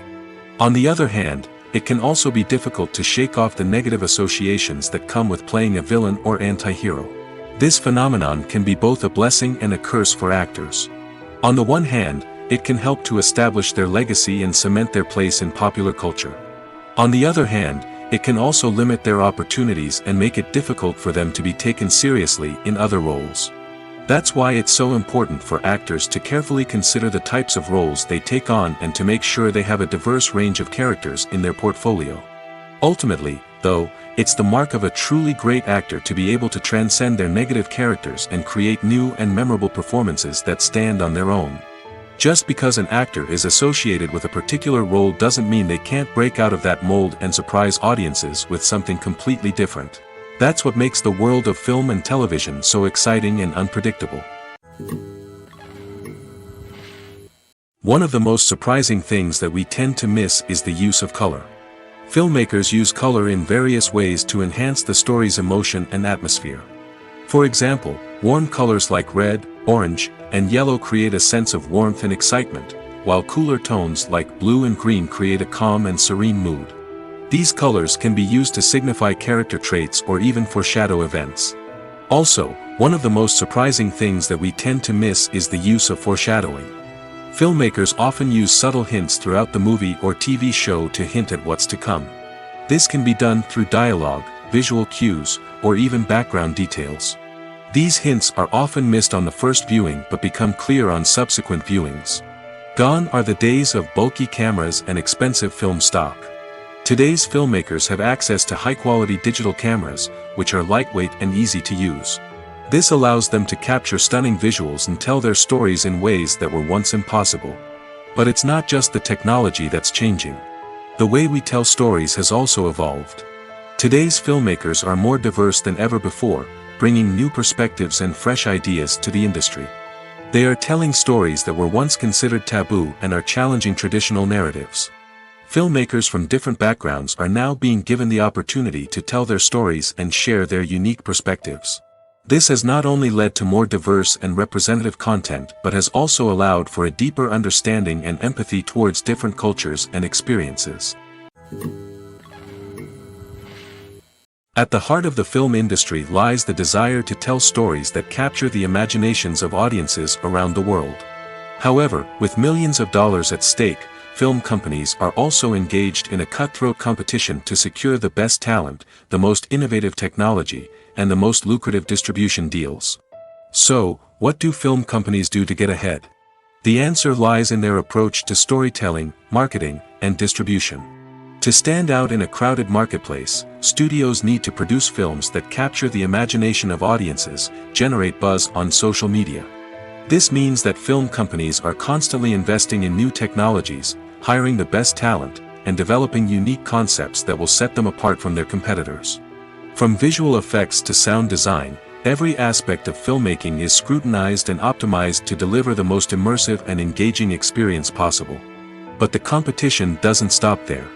On the other hand, it can also be difficult to shake off the negative associations that come with playing a villain or anti-hero. This phenomenon can be both a blessing and a curse for actors. On the one hand, it can help to establish their legacy and cement their place in popular culture. On the other hand, it can also limit their opportunities and make it difficult for them to be taken seriously in other roles. That's why it's so important for actors to carefully consider the types of roles they take on and to make sure they have a diverse range of characters in their portfolio. Ultimately, though, it's the mark of a truly great actor to be able to transcend their negative characters and create new and memorable performances that stand on their own. Just because an actor is associated with a particular role doesn't mean they can't break out of that mold and surprise audiences with something completely different. That's what makes the world of film and television so exciting and unpredictable. One of the most surprising things that we tend to miss is the use of color. Filmmakers use color in various ways to enhance the story's emotion and atmosphere. For example, warm colors like red, orange, and yellow create a sense of warmth and excitement, while cooler tones like blue and green create a calm and serene mood. These colors can be used to signify character traits or even foreshadow events. Also, one of the most surprising things that we tend to miss is the use of foreshadowing. Filmmakers often use subtle hints throughout the movie or TV show to hint at what's to come. This can be done through dialogue, visual cues, or even background details. These hints are often missed on the first viewing but become clear on subsequent viewings. Gone are the days of bulky cameras and expensive film stock. Today's filmmakers have access to high-quality digital cameras, which are lightweight and easy to use. This allows them to capture stunning visuals and tell their stories in ways that were once impossible. But it's not just the technology that's changing. The way we tell stories has also evolved. Today's filmmakers are more diverse than ever before, bringing new perspectives and fresh ideas to the industry. They are telling stories that were once considered taboo and are challenging traditional narratives. Filmmakers from different backgrounds are now being given the opportunity to tell their stories and share their unique perspectives. This has not only led to more diverse and representative content but has also allowed for a deeper understanding and empathy towards different cultures and experiences. At the heart of the film industry lies the desire to tell stories that capture the imaginations of audiences around the world. However, with millions of dollars at stake, film companies are also engaged in a cutthroat competition to secure the best talent, the most innovative technology, and the most lucrative distribution deals. So, what do film companies do to get ahead? The answer lies in their approach to storytelling, marketing, and distribution. To stand out in a crowded marketplace, studios need to produce films that capture the imagination of audiences, generate buzz on social media. This means that film companies are constantly investing in new technologies, hiring the best talent, and developing unique concepts that will set them apart from their competitors. From visual effects to sound design, every aspect of filmmaking is scrutinized and optimized to deliver the most immersive and engaging experience possible. But the competition doesn't stop there.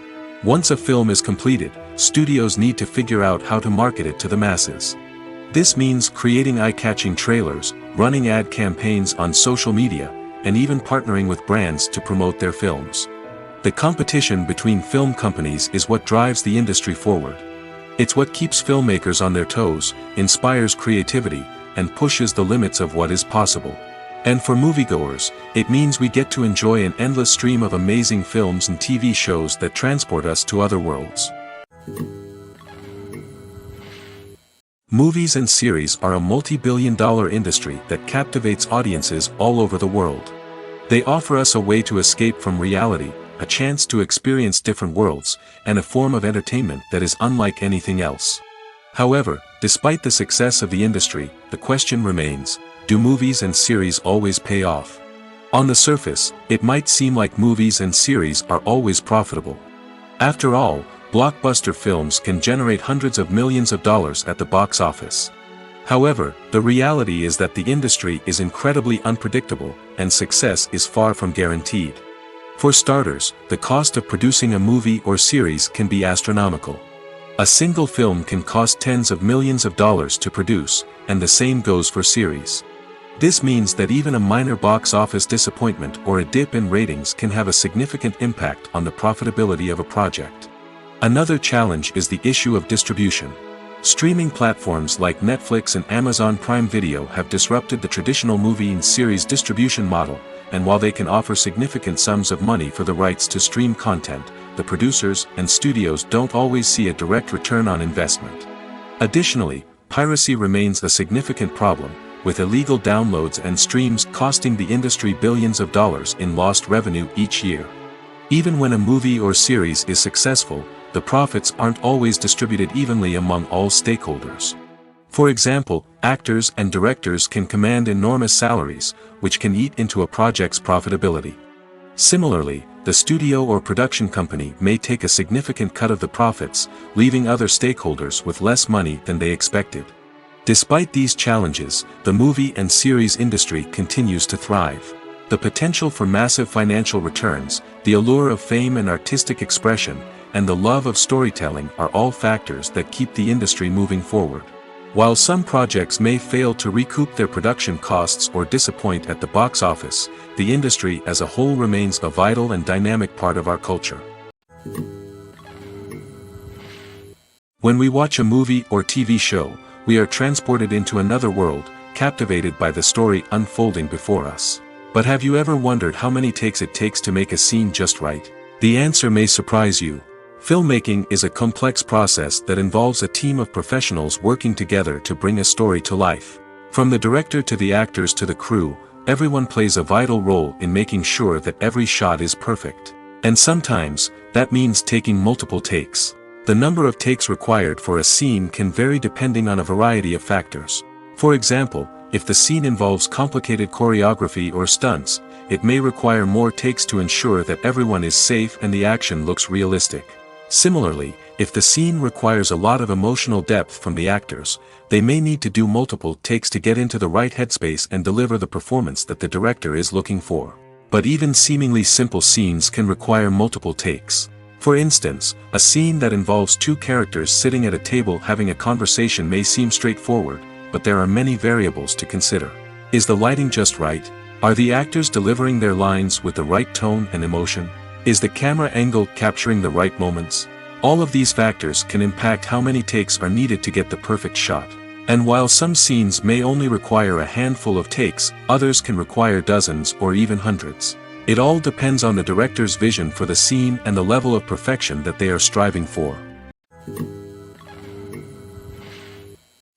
Once a film is completed, studios need to figure out how to market it to the masses. This means creating eye-catching trailers, running ad campaigns on social media, and even partnering with brands to promote their films. The competition between film companies is what drives the industry forward. It's what keeps filmmakers on their toes, inspires creativity, and pushes the limits of what is possible. And for moviegoers, it means we get to enjoy an endless stream of amazing films and TV shows that transport us to other worlds. Movies and series are a multi-billion-dollar industry that captivates audiences all over the world. They offer us a way to escape from reality, a chance to experience different worlds, and a form of entertainment that is unlike anything else. However, despite the success of the industry, the question remains: do movies and series always pay off? On the surface, it might seem like movies and series are always profitable. After all, blockbuster films can generate hundreds of millions of dollars at the box office. However, the reality is that the industry is incredibly unpredictable, and success is far from guaranteed. For starters, the cost of producing a movie or series can be astronomical. A single film can cost tens of millions of dollars to produce, and the same goes for series. This means that even a minor box office disappointment or a dip in ratings can have a significant impact on the profitability of a project. Another challenge is the issue of distribution. Streaming platforms like Netflix and Amazon Prime Video have disrupted the traditional movie and series distribution model, and while they can offer significant sums of money for the rights to stream content, the producers and studios don't always see a direct return on investment. Additionally, piracy remains a significant problem, with illegal downloads and streams costing the industry billions of dollars in lost revenue each year. Even when a movie or series is successful, the profits aren't always distributed evenly among all stakeholders. For example, actors and directors can command enormous salaries, which can eat into a project's profitability. Similarly, the studio or production company may take a significant cut of the profits, leaving other stakeholders with less money than they expected. Despite these challenges, the movie and series industry continues to thrive. The potential for massive financial returns, the allure of fame and artistic expression, and the love of storytelling are all factors that keep the industry moving forward. While some projects may fail to recoup their production costs or disappoint at the box office, the industry as a whole remains a vital and dynamic part of our culture. When we watch a movie or TV show, we are transported into another world, captivated by the story unfolding before us. But have you ever wondered how many takes it takes to make a scene just right? The answer may surprise you. Filmmaking is a complex process that involves a team of professionals working together to bring a story to life. From the director to the actors to the crew, everyone plays a vital role in making sure that every shot is perfect. And sometimes, that means taking multiple takes. The number of takes required for a scene can vary depending on a variety of factors. For example, if the scene involves complicated choreography or stunts, it may require more takes to ensure that everyone is safe and the action looks realistic. Similarly, if the scene requires a lot of emotional depth from the actors, they may need to do multiple takes to get into the right headspace and deliver the performance that the director is looking for. But even seemingly simple scenes can require multiple takes. For instance, a scene that involves two characters sitting at a table having a conversation may seem straightforward, but there are many variables to consider. Is the lighting just right? Are the actors delivering their lines with the right tone and emotion? Is the camera angle capturing the right moments? All of these factors can impact how many takes are needed to get the perfect shot. And while some scenes may only require a handful of takes, others can require dozens or even hundreds. It all depends on the director's vision for the scene and the level of perfection that they are striving for.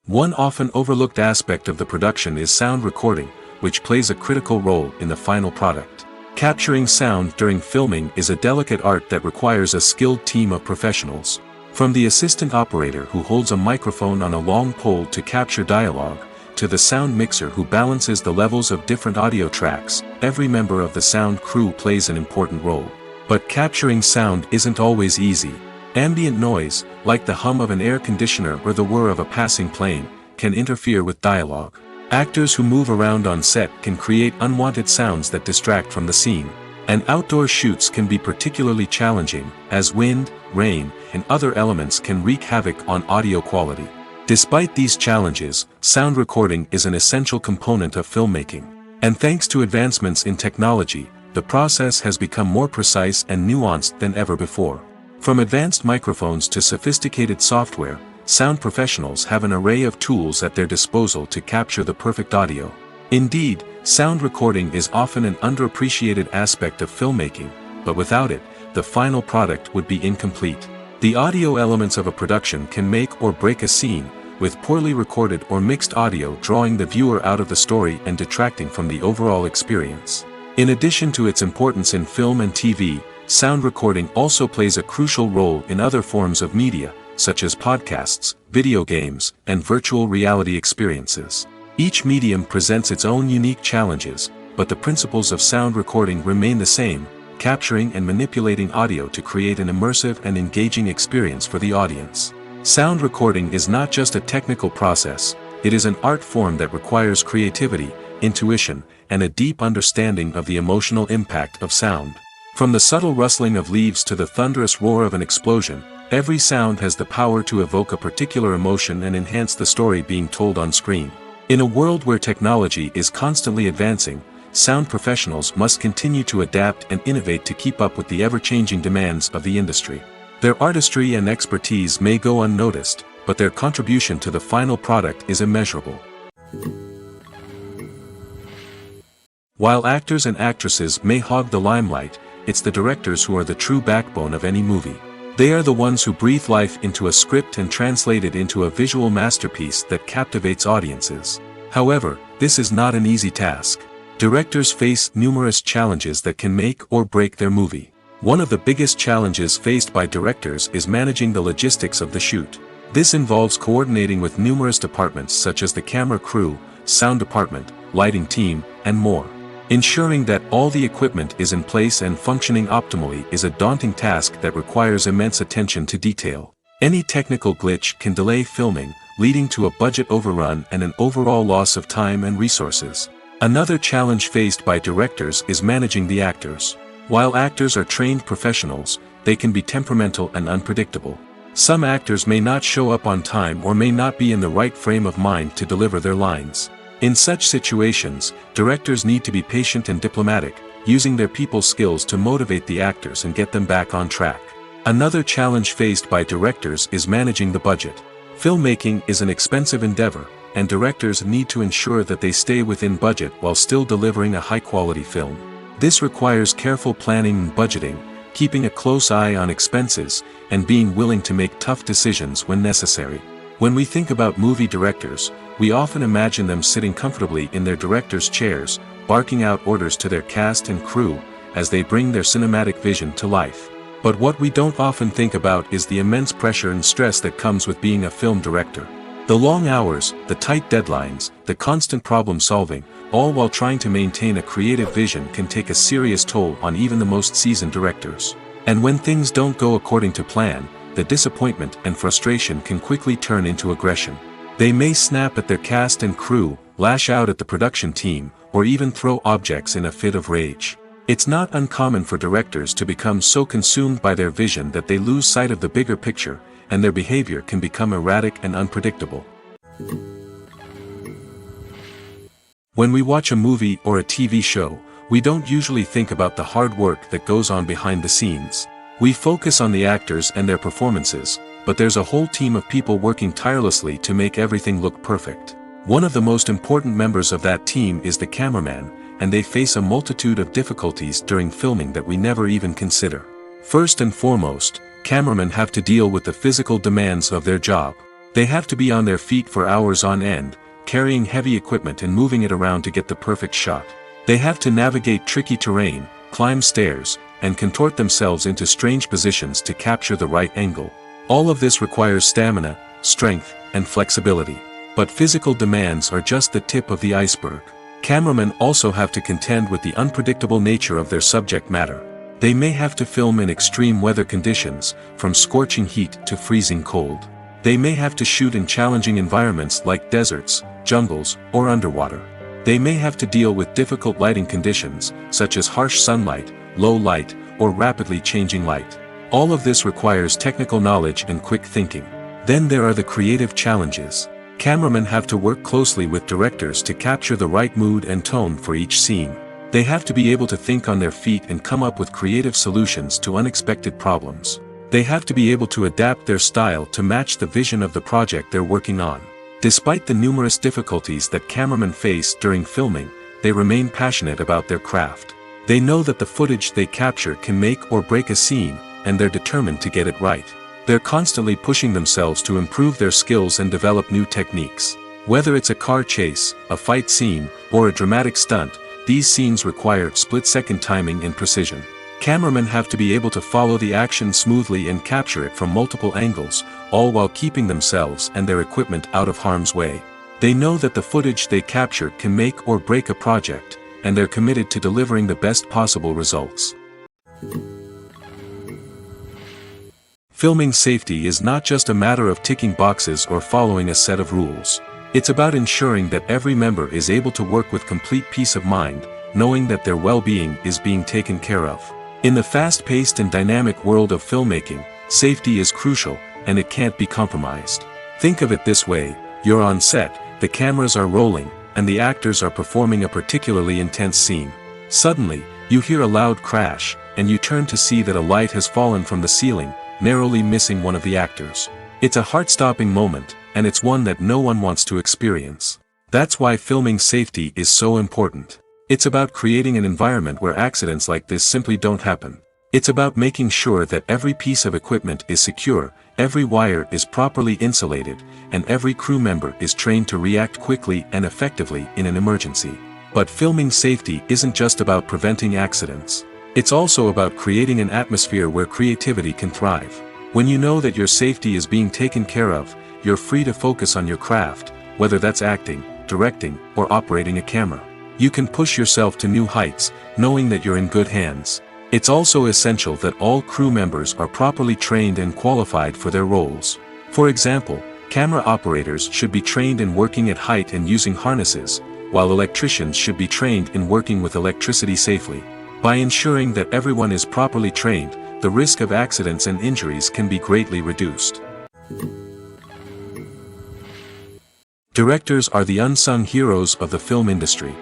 One often overlooked aspect of the production is sound recording, which plays a critical role in the final product. Capturing sound during filming is a delicate art that requires a skilled team of professionals. From the assistant operator who holds a microphone on a long pole to capture dialogue, to the sound mixer who balances the levels of different audio tracks, every member of the sound crew plays an important role. But capturing sound isn't always easy. Ambient noise, like the hum of an air conditioner or the whir of a passing plane, can interfere with dialogue. Actors who move around on set can create unwanted sounds that distract from the scene. And outdoor shoots can be particularly challenging, as wind, rain, and other elements can wreak havoc on audio quality. Despite these challenges, sound recording is an essential component of filmmaking. And thanks to advancements in technology, the process has become more precise and nuanced than ever before. From advanced microphones to sophisticated software, sound professionals have an array of tools at their disposal to capture the perfect audio. Indeed, sound recording is often an underappreciated aspect of filmmaking, but without it, the final product would be incomplete. The audio elements of a production can make or break a scene, with poorly recorded or mixed audio drawing the viewer out of the story and detracting from the overall experience. In addition to its importance in film and TV, sound recording also plays a crucial role in other forms of media, such as podcasts, video games, and virtual reality experiences. Each medium presents its own unique challenges, but the principles of sound recording remain the same: capturing and manipulating audio to create an immersive and engaging experience for the audience. Sound recording is not just a technical process, it is an art form that requires creativity, intuition, and a deep understanding of the emotional impact of sound. From the subtle rustling of leaves to the thunderous roar of an explosion, every sound has the power to evoke a particular emotion and enhance the story being told on screen. In a world where technology is constantly advancing, sound professionals must continue to adapt and innovate to keep up with the ever-changing demands of the industry. Their artistry and expertise may go unnoticed, but their contribution to the final product is immeasurable. While actors and actresses may hog the limelight, it's the directors who are the true backbone of any movie. They are the ones who breathe life into a script and translate it into a visual masterpiece that captivates audiences. However, this is not an easy task. Directors face numerous challenges that can make or break their movie. One of the biggest challenges faced by directors is managing the logistics of the shoot. This involves coordinating with numerous departments such as the camera crew, sound department, lighting team, and more. Ensuring that all the equipment is in place and functioning optimally is a daunting task that requires immense attention to detail. Any technical glitch can delay filming, leading to a budget overrun and an overall loss of time and resources. Another challenge faced by directors is managing the actors. While actors are trained professionals, they can be temperamental and unpredictable. Some actors may not show up on time or may not be in the right frame of mind to deliver their lines. In such situations, directors need to be patient and diplomatic, using their people skills to motivate the actors and get them back on track. Another challenge faced by directors is managing the budget. Filmmaking is an expensive endeavor, and directors need to ensure that they stay within budget while still delivering a high-quality film. This requires careful planning and budgeting, keeping a close eye on expenses, and being willing to make tough decisions when necessary. When we think about movie directors, we often imagine them sitting comfortably in their director's chairs, barking out orders to their cast and crew, as they bring their cinematic vision to life. But what we don't often think about is the immense pressure and stress that comes with being a film director. The long hours, the tight deadlines, the constant problem solving, all while trying to maintain a creative vision can take a serious toll on even the most seasoned directors. And when things don't go according to plan, the disappointment and frustration can quickly turn into aggression. They may snap at their cast and crew, lash out at the production team, or even throw objects in a fit of rage. It's not uncommon for directors to become so consumed by their vision that they lose sight of the bigger picture, and their behavior can become erratic and unpredictable. When we watch a movie or a TV show, we don't usually think about the hard work that goes on behind the scenes. We focus on the actors and their performances, but there's a whole team of people working tirelessly to make everything look perfect. One of the most important members of that team is the cameraman, and they face a multitude of difficulties during filming that we never even consider. First and foremost, cameramen have to deal with the physical demands of their job. They have to be on their feet for hours on end, carrying heavy equipment and moving it around to get the perfect shot. They have to navigate tricky terrain, climb stairs, and contort themselves into strange positions to capture the right angle. All of this requires stamina, strength, and flexibility. But physical demands are just the tip of the iceberg. Cameramen also have to contend with the unpredictable nature of their subject matter. They may have to film in extreme weather conditions, from scorching heat to freezing cold. They may have to shoot in challenging environments like deserts, jungles, or underwater. They may have to deal with difficult lighting conditions, such as harsh sunlight, low light, or rapidly changing light. All of this requires technical knowledge and quick thinking. Then there are the creative challenges. Cameramen have to work closely with directors to capture the right mood and tone for each scene. They have to be able to think on their feet and come up with creative solutions to unexpected problems. They have to be able to adapt their style to match the vision of the project they're working on. Despite the numerous difficulties that cameramen face during filming, they remain passionate about their craft. They know that the footage they capture can make or break a scene, and they're determined to get it right. They're constantly pushing themselves to improve their skills and develop new techniques. Whether it's a car chase, a fight scene, or a dramatic stunt, these scenes require split-second timing and precision. Cameramen have to be able to follow the action smoothly and capture it from multiple angles, all while keeping themselves and their equipment out of harm's way. They know that the footage they capture can make or break a project, and they're committed to delivering the best possible results. Filming safety is not just a matter of ticking boxes or following a set of rules. It's about ensuring that every member is able to work with complete peace of mind, knowing that their well-being is being taken care of. In the fast-paced and dynamic world of filmmaking, safety is crucial, and it can't be compromised. Think of it this way: you're on set, the cameras are rolling, and the actors are performing a particularly intense scene. Suddenly, you hear a loud crash, and you turn to see that a light has fallen from the ceiling, narrowly missing one of the actors. It's a heart-stopping moment, and it's one that no one wants to experience. That's why filming safety is so important. It's about creating an environment where accidents like this simply don't happen. It's about making sure that every piece of equipment is secure, every wire is properly insulated, and every crew member is trained to react quickly and effectively in an emergency. But filming safety isn't just about preventing accidents. It's also about creating an atmosphere where creativity can thrive. When you know that your safety is being taken care of, you're free to focus on your craft, whether that's acting, directing, or operating a camera. You can push yourself to new heights, knowing that you're in good hands. It's also essential that all crew members are properly trained and qualified for their roles. For example, camera operators should be trained in working at height and using harnesses, while electricians should be trained in working with electricity safely. By ensuring that everyone is properly trained, the risk of accidents and injuries can be greatly reduced. Directors are the unsung heroes of the film industry.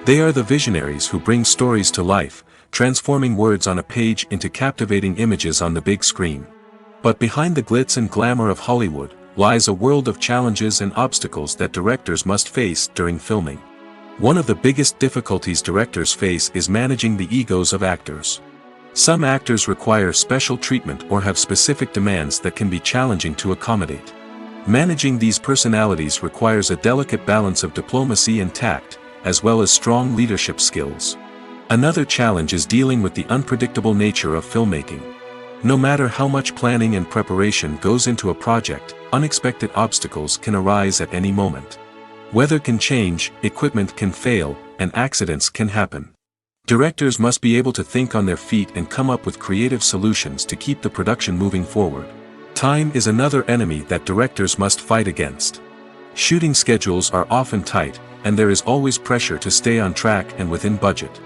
They are the visionaries who bring stories to life, transforming words on a page into captivating images on the big screen. But behind the glitz and glamour of Hollywood lies a world of challenges and obstacles that directors must face during filming. One of the biggest difficulties directors face is managing the egos of actors. Some actors require special treatment or have specific demands that can be challenging to accommodate. Managing these personalities requires a delicate balance of diplomacy and tact, as well as strong leadership skills. Another challenge is dealing with the unpredictable nature of filmmaking. No matter how much planning and preparation goes into a project, unexpected obstacles can arise at any moment. Weather can change, equipment can fail, and accidents can happen. Directors must be able to think on their feet and come up with creative solutions to keep the production moving forward. Time is another enemy that directors must fight against. Shooting schedules are often tight, and there is always pressure to stay on track and within budget.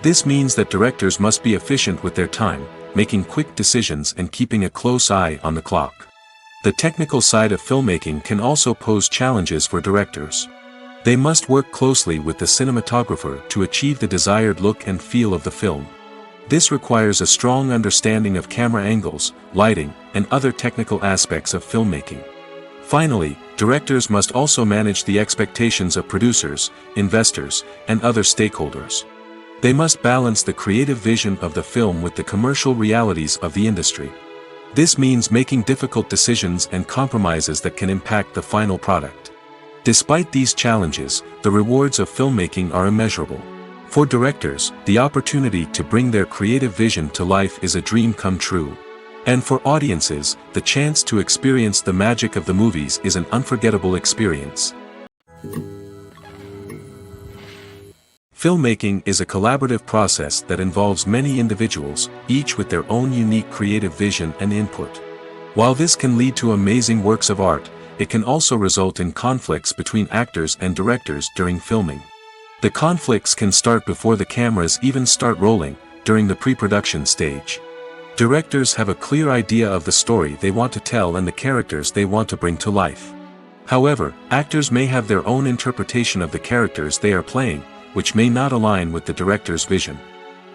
This means that directors must be efficient with their time, making quick decisions and keeping a close eye on the clock. The technical side of filmmaking can also pose challenges for directors. They must work closely with the cinematographer to achieve the desired look and feel of the film. This requires a strong understanding of camera angles, lighting, and other technical aspects of filmmaking. Finally, directors must also manage the expectations of producers, investors, and other stakeholders. They must balance the creative vision of the film with the commercial realities of the industry. This means making difficult decisions and compromises that can impact the final product. Despite these challenges, the rewards of filmmaking are immeasurable. For directors, the opportunity to bring their creative vision to life is a dream come true. And for audiences, the chance to experience the magic of the movies is an unforgettable experience. Filmmaking is a collaborative process that involves many individuals, each with their own unique creative vision and input. While this can lead to amazing works of art, it can also result in conflicts between actors and directors during filming. The conflicts can start before the cameras even start rolling, during the pre-production stage. Directors have a clear idea of the story they want to tell and the characters they want to bring to life. However, actors may have their own interpretation of the characters they are playing, which may not align with the director's vision.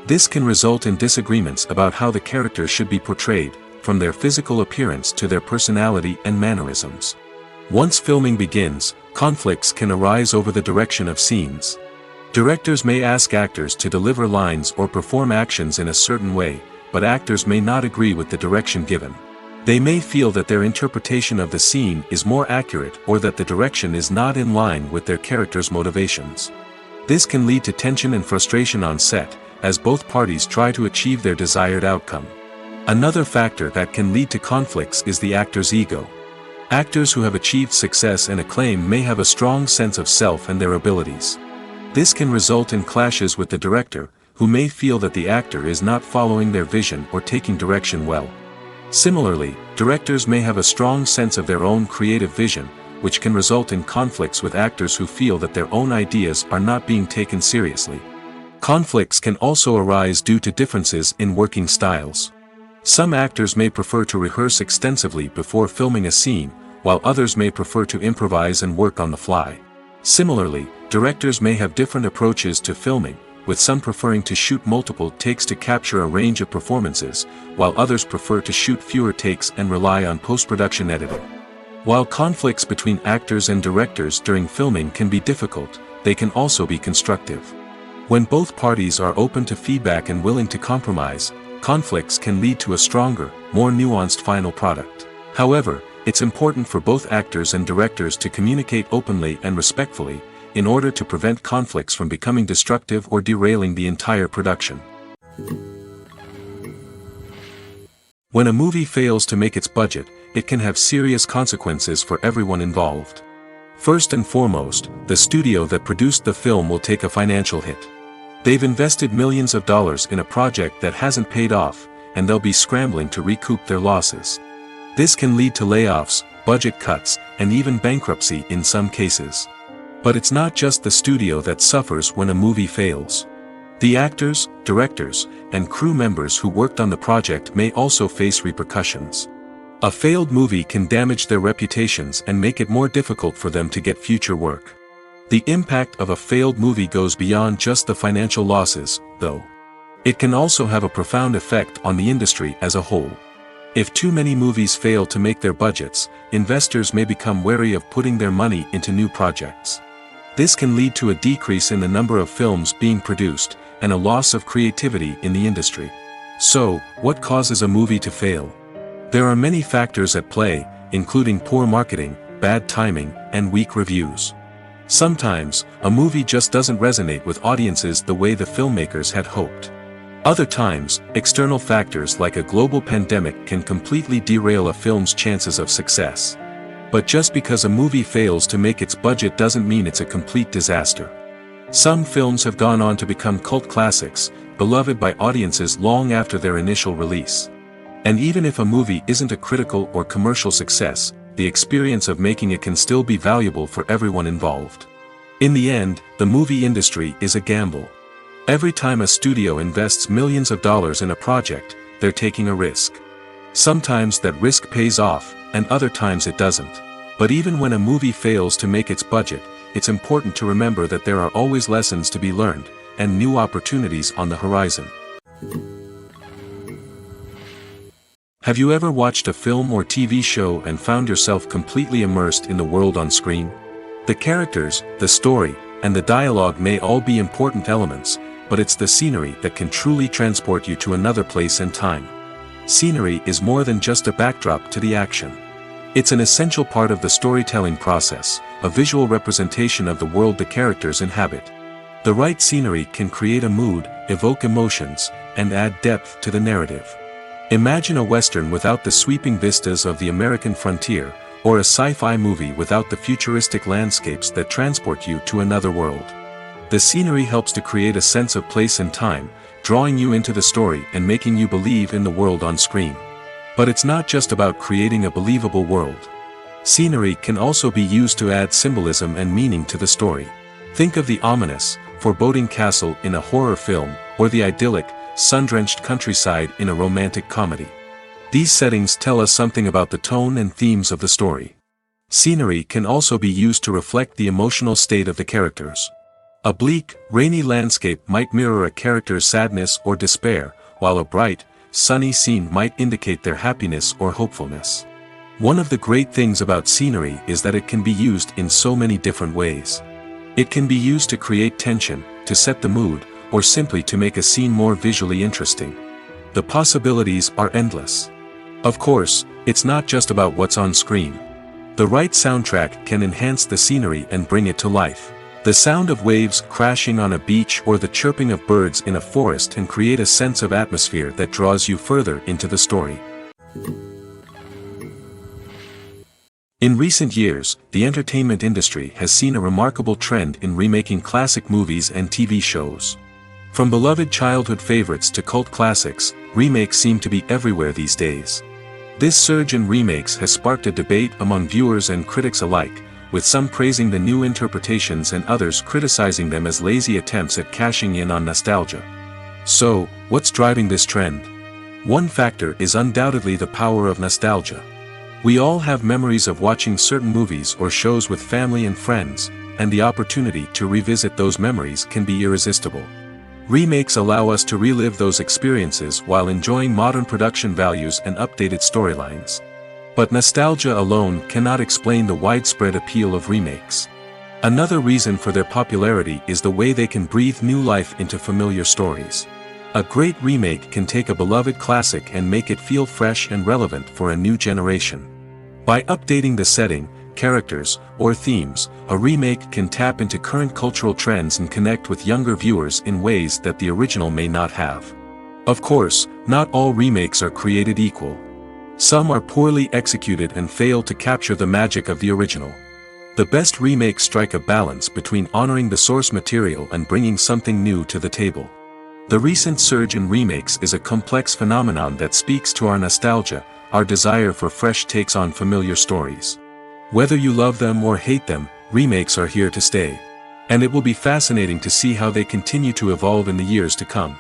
This can result in disagreements about how the characters should be portrayed, from their physical appearance to their personality and mannerisms. Once filming begins, conflicts can arise over the direction of scenes. Directors may ask actors to deliver lines or perform actions in a certain way, but actors may not agree with the direction given. They may feel that their interpretation of the scene is more accurate or that the direction is not in line with their character's motivations. This can lead to tension and frustration on set, as both parties try to achieve their desired outcome. Another factor that can lead to conflicts is the actor's ego. Actors who have achieved success and acclaim may have a strong sense of self and their abilities. This can result in clashes with the director, who may feel that the actor is not following their vision or taking direction well. Similarly, directors may have a strong sense of their own creative vision, which can result in conflicts with actors who feel that their own ideas are not being taken seriously. Conflicts can also arise due to differences in working styles. Some actors may prefer to rehearse extensively before filming a scene, while others may prefer to improvise and work on the fly. Similarly, directors may have different approaches to filming, with some preferring to shoot multiple takes to capture a range of performances, while others prefer to shoot fewer takes and rely on post-production editing. While conflicts between actors and directors during filming can be difficult, they can also be constructive. When both parties are open to feedback and willing to compromise, conflicts can lead to a stronger, more nuanced final product. However, it's important for both actors and directors to communicate openly and respectfully, in order to prevent conflicts from becoming destructive or derailing the entire production. When a movie fails to make its budget, it can have serious consequences for everyone involved. First and foremost, the studio that produced the film will take a financial hit. They've invested millions of dollars in a project that hasn't paid off, and they'll be scrambling to recoup their losses. This can lead to layoffs, budget cuts, and even bankruptcy in some cases. But it's not just the studio that suffers when a movie fails. The actors, directors, and crew members who worked on the project may also face repercussions. A failed movie can damage their reputations and make it more difficult for them to get future work. The impact of a failed movie goes beyond just the financial losses, though. It can also have a profound effect on the industry as a whole. If too many movies fail to make their budgets, investors may become wary of putting their money into new projects. This can lead to a decrease in the number of films being produced, and a loss of creativity in the industry. So, what causes a movie to fail? There are many factors at play, including poor marketing, bad timing, and weak reviews. Sometimes, a movie just doesn't resonate with audiences the way the filmmakers had hoped. Other times, external factors like a global pandemic can completely derail a film's chances of success. But just because a movie fails to make its budget doesn't mean it's a complete disaster. Some films have gone on to become cult classics, beloved by audiences long after their initial release. And even if a movie isn't a critical or commercial success, the experience of making it can still be valuable for everyone involved. In the end, the movie industry is a gamble. Every time a studio invests millions of dollars in a project, they're taking a risk. Sometimes that risk pays off, and other times it doesn't. But even when a movie fails to make its budget, it's important to remember that there are always lessons to be learned, and new opportunities on the horizon. Have you ever watched a film or TV show and found yourself completely immersed in the world on screen? The characters, the story, and the dialogue may all be important elements, but it's the scenery that can truly transport you to another place and time. Scenery is more than just a backdrop to the action. It's an essential part of the storytelling process, a visual representation of the world the characters inhabit. The right scenery can create a mood, evoke emotions, and add depth to the narrative. Imagine a Western without the sweeping vistas of the American frontier, or a sci-fi movie without the futuristic landscapes that transport you to another world. The scenery helps to create a sense of place and time, drawing you into the story and making you believe in the world on screen. But it's not just about creating a believable world. Scenery can also be used to add symbolism and meaning to the story. Think of the ominous, foreboding castle in a horror film, or the idyllic, sun-drenched countryside in a romantic comedy. These settings tell us something about the tone and themes of the story. Scenery can also be used to reflect the emotional state of the characters. A bleak, rainy landscape might mirror a character's sadness or despair, while a bright, sunny scene might indicate their happiness or hopefulness. One of the great things about scenery is that it can be used in so many different ways. It can be used to create tension, to set the mood, or simply to make a scene more visually interesting. The possibilities are endless. Of course, it's not just about what's on screen. The right soundtrack can enhance the scenery and bring it to life. The sound of waves crashing on a beach or the chirping of birds in a forest can create a sense of atmosphere that draws you further into the story. In recent years, the entertainment industry has seen a remarkable trend in remaking classic movies and TV shows. From beloved childhood favorites to cult classics, remakes seem to be everywhere these days. This surge in remakes has sparked a debate among viewers and critics alike, with some praising the new interpretations and others criticizing them as lazy attempts at cashing in on nostalgia. So, what's driving this trend? One factor is undoubtedly the power of nostalgia. We all have memories of watching certain movies or shows with family and friends, and the opportunity to revisit those memories can be irresistible. Remakes allow us to relive those experiences while enjoying modern production values and updated storylines. But nostalgia alone cannot explain the widespread appeal of remakes. Another reason for their popularity is the way they can breathe new life into familiar stories. A great remake can take a beloved classic and make it feel fresh and relevant for a new generation. By updating the setting, characters, or themes, a remake can tap into current cultural trends and connect with younger viewers in ways that the original may not have. Of course, not all remakes are created equal. Some are poorly executed and fail to capture the magic of the original. The best remakes strike a balance between honoring the source material and bringing something new to the table. The recent surge in remakes is a complex phenomenon that speaks to our nostalgia, our desire for fresh takes on familiar stories. Whether you love them or hate them, remakes are here to stay. And it will be fascinating to see how they continue to evolve in the years to come.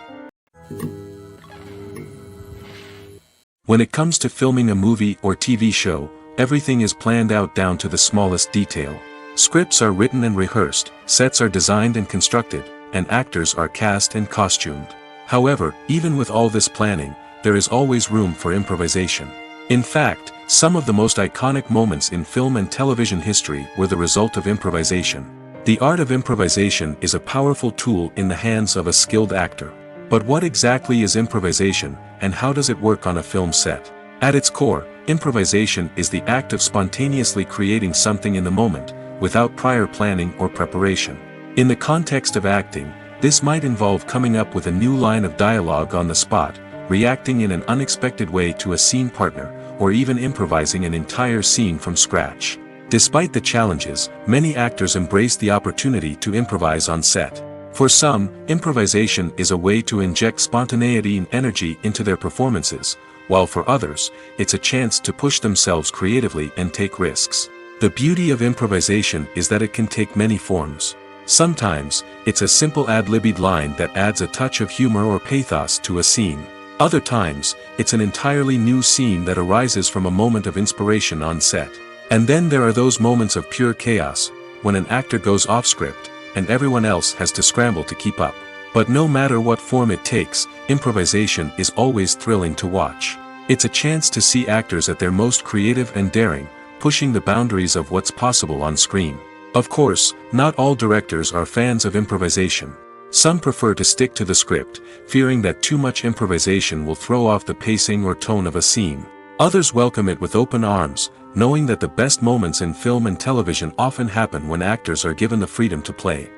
When it comes to filming a movie or TV show, everything is planned out down to the smallest detail. Scripts are written and rehearsed, sets are designed and constructed, and actors are cast and costumed. However, even with all this planning, there is always room for improvisation. In fact, some of the most iconic moments in film and television history were the result of improvisation. The art of improvisation is a powerful tool in the hands of a skilled actor. But what exactly is improvisation, and how does it work on a film set? At its core, improvisation is the act of spontaneously creating something in the moment, without prior planning or preparation. In the context of acting, this might involve coming up with a new line of dialogue on the spot, reacting in an unexpected way to a scene partner, or even improvising an entire scene from scratch. Despite the challenges, many actors embrace the opportunity to improvise on set. For some, improvisation is a way to inject spontaneity and energy into their performances, while for others, it's a chance to push themselves creatively and take risks. The beauty of improvisation is that it can take many forms. Sometimes, it's a simple ad-libbed line that adds a touch of humor or pathos to a scene. Other times, it's an entirely new scene that arises from a moment of inspiration on set. And then there are those moments of pure chaos, when an actor goes off script, and everyone else has to scramble to keep up. But no matter what form it takes, improvisation is always thrilling to watch. It's a chance to see actors at their most creative and daring, pushing the boundaries of what's possible on screen. Of course, not all directors are fans of improvisation. Some prefer to stick to the script, fearing that too much improvisation will throw off the pacing or tone of a scene. Others welcome it with open arms, knowing that the best moments in film and television often happen when actors are given the freedom to play.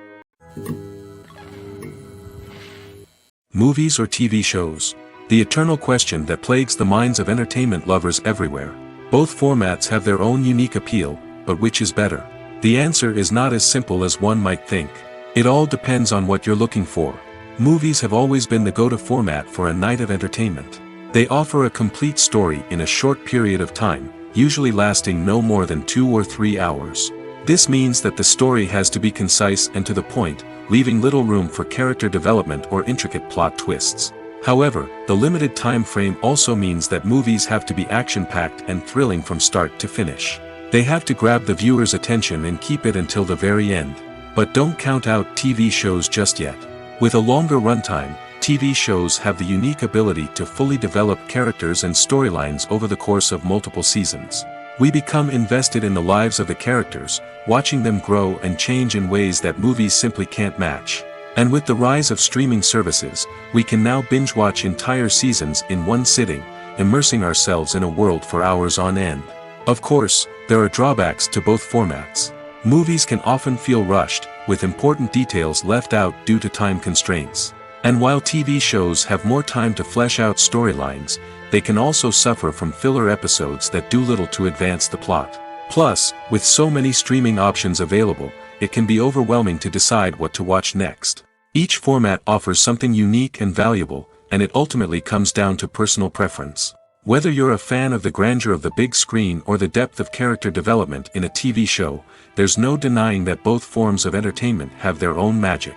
Movies or TV shows? The eternal question that plagues the minds of entertainment lovers everywhere. Both formats have their own unique appeal, but which is better? The answer is not as simple as one might think. It all depends on what you're looking for. Movies have always been the go-to format for a night of entertainment. They offer a complete story in a short period of time, usually lasting no more than 2 or 3 hours. This means that the story has to be concise and to the point, leaving little room for character development or intricate plot twists. However, the limited time frame also means that movies have to be action-packed and thrilling from start to finish. They have to grab the viewer's attention and keep it until the very end. But don't count out TV shows just yet. With a longer runtime, TV shows have the unique ability to fully develop characters and storylines over the course of multiple seasons. We become invested in the lives of the characters, watching them grow and change in ways that movies simply can't match. And with the rise of streaming services, we can now binge-watch entire seasons in one sitting, immersing ourselves in a world for hours on end. Of course, there are drawbacks to both formats. Movies can often feel rushed, with important details left out due to time constraints. And while TV shows have more time to flesh out storylines, they can also suffer from filler episodes that do little to advance the plot. Plus, with so many streaming options available, it can be overwhelming to decide what to watch next. Each format offers something unique and valuable, and it ultimately comes down to personal preference. Whether you're a fan of the grandeur of the big screen or the depth of character development in a TV show, there's no denying that both forms of entertainment have their own magic.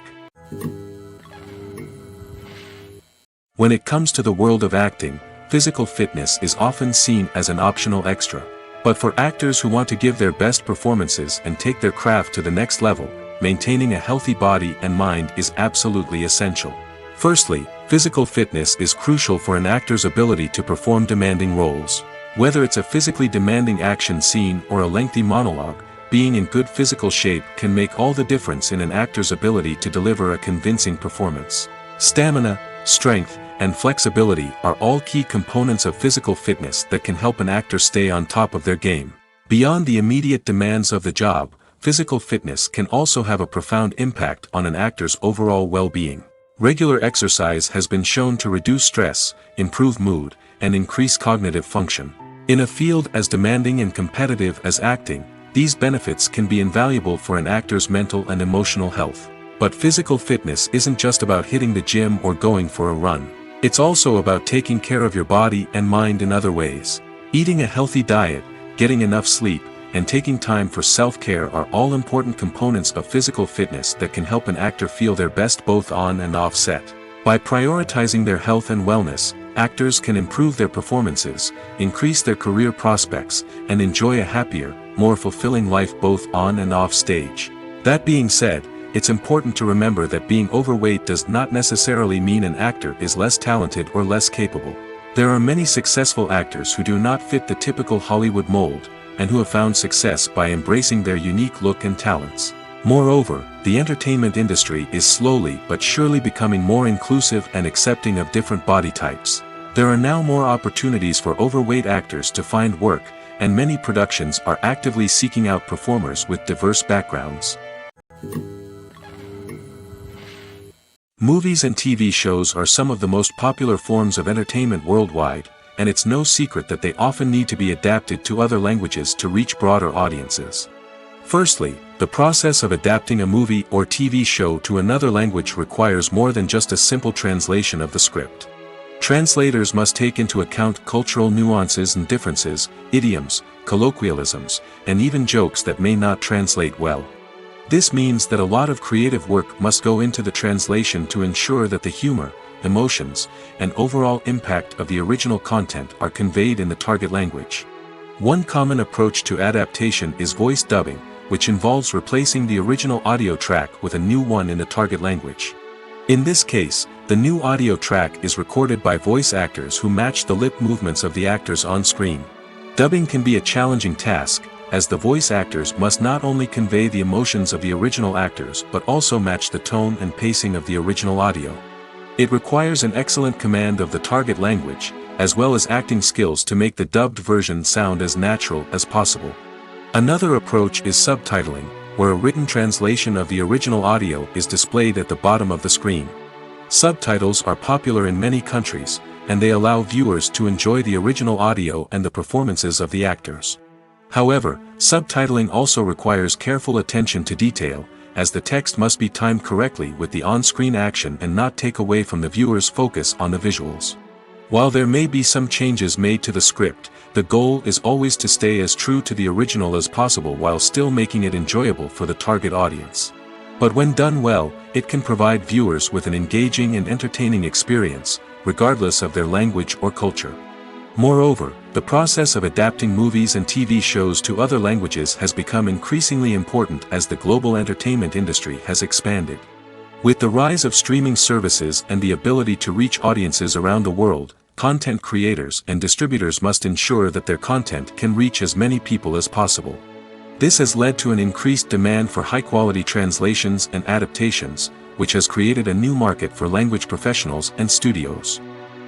When it comes to the world of acting, physical fitness is often seen as an optional extra. But for actors who want to give their best performances and take their craft to the next level, maintaining a healthy body and mind is absolutely essential. Firstly, physical fitness is crucial for an actor's ability to perform demanding roles. Whether it's a physically demanding action scene or a lengthy monologue, being in good physical shape can make all the difference in an actor's ability to deliver a convincing performance. Stamina, strength, and flexibility are all key components of physical fitness that can help an actor stay on top of their game. Beyond the immediate demands of the job, physical fitness can also have a profound impact on an actor's overall well-being. Regular exercise has been shown to reduce stress, improve mood, and increase cognitive function. In a field as demanding and competitive as acting, these benefits can be invaluable for an actor's mental and emotional health. But physical fitness isn't just about hitting the gym or going for a run. It's also about taking care of your body and mind in other ways. Eating a healthy diet, getting enough sleep, and taking time for self-care are all important components of physical fitness that can help an actor feel their best both on and off set. By prioritizing their health and wellness, actors can improve their performances, increase their career prospects, and enjoy a happier, more fulfilling life both on and off stage. That being said, it's important to remember that being overweight does not necessarily mean an actor is less talented or less capable. There are many successful actors who do not fit the typical Hollywood mold, and who have found success by embracing their unique look and talents. Moreover, the entertainment industry is slowly but surely becoming more inclusive and accepting of different body types. There are now more opportunities for overweight actors to find work, and many productions are actively seeking out performers with diverse backgrounds. Movies and TV shows are some of the most popular forms of entertainment worldwide, and it's no secret that they often need to be adapted to other languages to reach broader audiences. Firstly, the process of adapting a movie or TV show to another language requires more than just a simple translation of the script. Translators must take into account cultural nuances and differences, idioms, colloquialisms, and even jokes that may not translate well. This means that a lot of creative work must go into the translation to ensure that the humor, emotions, and overall impact of the original content are conveyed in the target language. One common approach to adaptation is voice dubbing, which involves replacing the original audio track with a new one in the target language. In this case, the new audio track is recorded by voice actors who match the lip movements of the actors on screen. Dubbing can be a challenging task, as the voice actors must not only convey the emotions of the original actors but also match the tone and pacing of the original audio. It requires an excellent command of the target language, as well as acting skills to make the dubbed version sound as natural as possible. Another approach is subtitling, where a written translation of the original audio is displayed at the bottom of the screen. Subtitles are popular in many countries, and they allow viewers to enjoy the original audio and the performances of the actors. However, subtitling also requires careful attention to detail, as the text must be timed correctly with the on-screen action and not take away from the viewer's focus on the visuals. While there may be some changes made to the script, the goal is always to stay as true to the original as possible while still making it enjoyable for the target audience. But when done well, it can provide viewers with an engaging and entertaining experience, regardless of their language or culture. Moreover, the process of adapting movies and TV shows to other languages has become increasingly important as the global entertainment industry has expanded. With the rise of streaming services and the ability to reach audiences around the world, content creators and distributors must ensure that their content can reach as many people as possible. This has led to an increased demand for high-quality translations and adaptations, which has created a new market for language professionals and studios.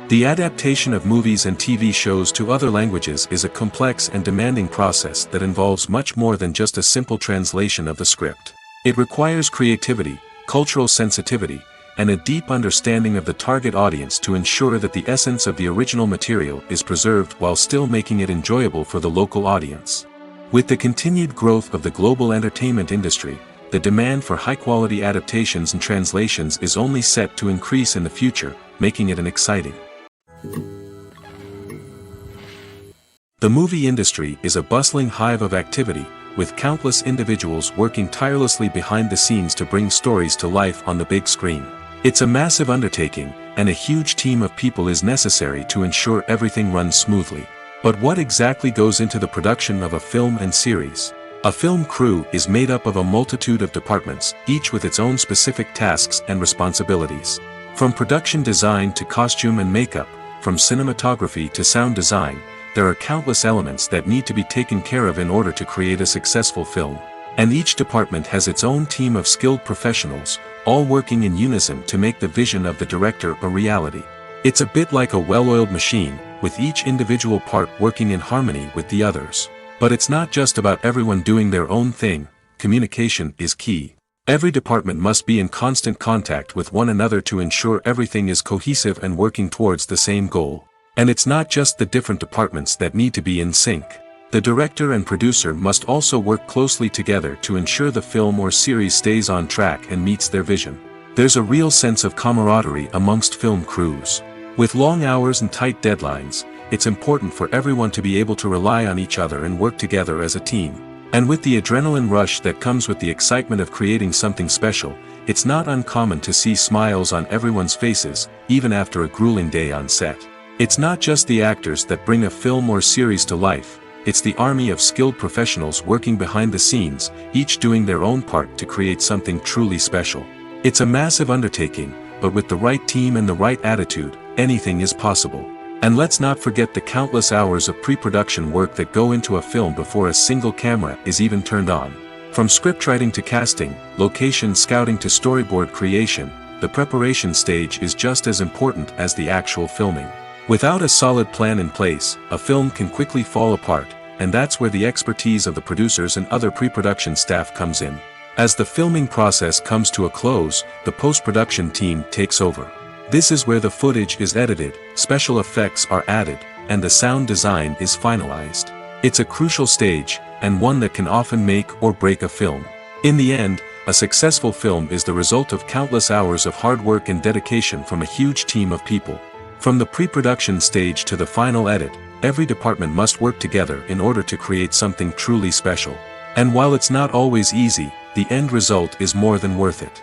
The adaptation of movies and TV shows to other languages is a complex and demanding process that involves much more than just a simple translation of the script. It requires creativity, cultural sensitivity, and a deep understanding of the target audience to ensure that the essence of the original material is preserved while still making it enjoyable for the local audience. With the continued growth of the global entertainment industry, the demand for high-quality adaptations and translations is only set to increase in the future, making it an exciting. The movie industry is a bustling hive of activity, with countless individuals working tirelessly behind the scenes to bring stories to life on the big screen. It's a massive undertaking, and a huge team of people is necessary to ensure everything runs smoothly. But what exactly goes into the production of a film and series? A film crew is made up of a multitude of departments, each with its own specific tasks and responsibilities. From production design to costume and makeup, from cinematography to sound design, there are countless elements that need to be taken care of in order to create a successful film. And each department has its own team of skilled professionals, all working in unison to make the vision of the director a reality. It's a bit like a well-oiled machine, with each individual part working in harmony with the others. But it's not just about everyone doing their own thing, communication is key. Every department must be in constant contact with one another to ensure everything is cohesive and working towards the same goal. And it's not just the different departments that need to be in sync. The director and producer must also work closely together to ensure the film or series stays on track and meets their vision. There's a real sense of camaraderie amongst film crews. With long hours and tight deadlines, it's important for everyone to be able to rely on each other and work together as a team. And with the adrenaline rush that comes with the excitement of creating something special, it's not uncommon to see smiles on everyone's faces, even after a grueling day on set. It's not just the actors that bring a film or series to life, it's the army of skilled professionals working behind the scenes, each doing their own part to create something truly special. It's a massive undertaking, but with the right team and the right attitude, anything is possible. And let's not forget the countless hours of pre-production work that go into a film before a single camera is even turned on. From scriptwriting to casting, location scouting to storyboard creation, the preparation stage is just as important as the actual filming. Without a solid plan in place, a film can quickly fall apart, and that's where the expertise of the producers and other pre-production staff comes in. As the filming process comes to a close, the post-production team takes over. This is where the footage is edited, special effects are added, and the sound design is finalized. It's a crucial stage, and one that can often make or break a film. In the end, a successful film is the result of countless hours of hard work and dedication from a huge team of people. From the pre-production stage to the final edit, every department must work together in order to create something truly special. And while it's not always easy, the end result is more than worth it.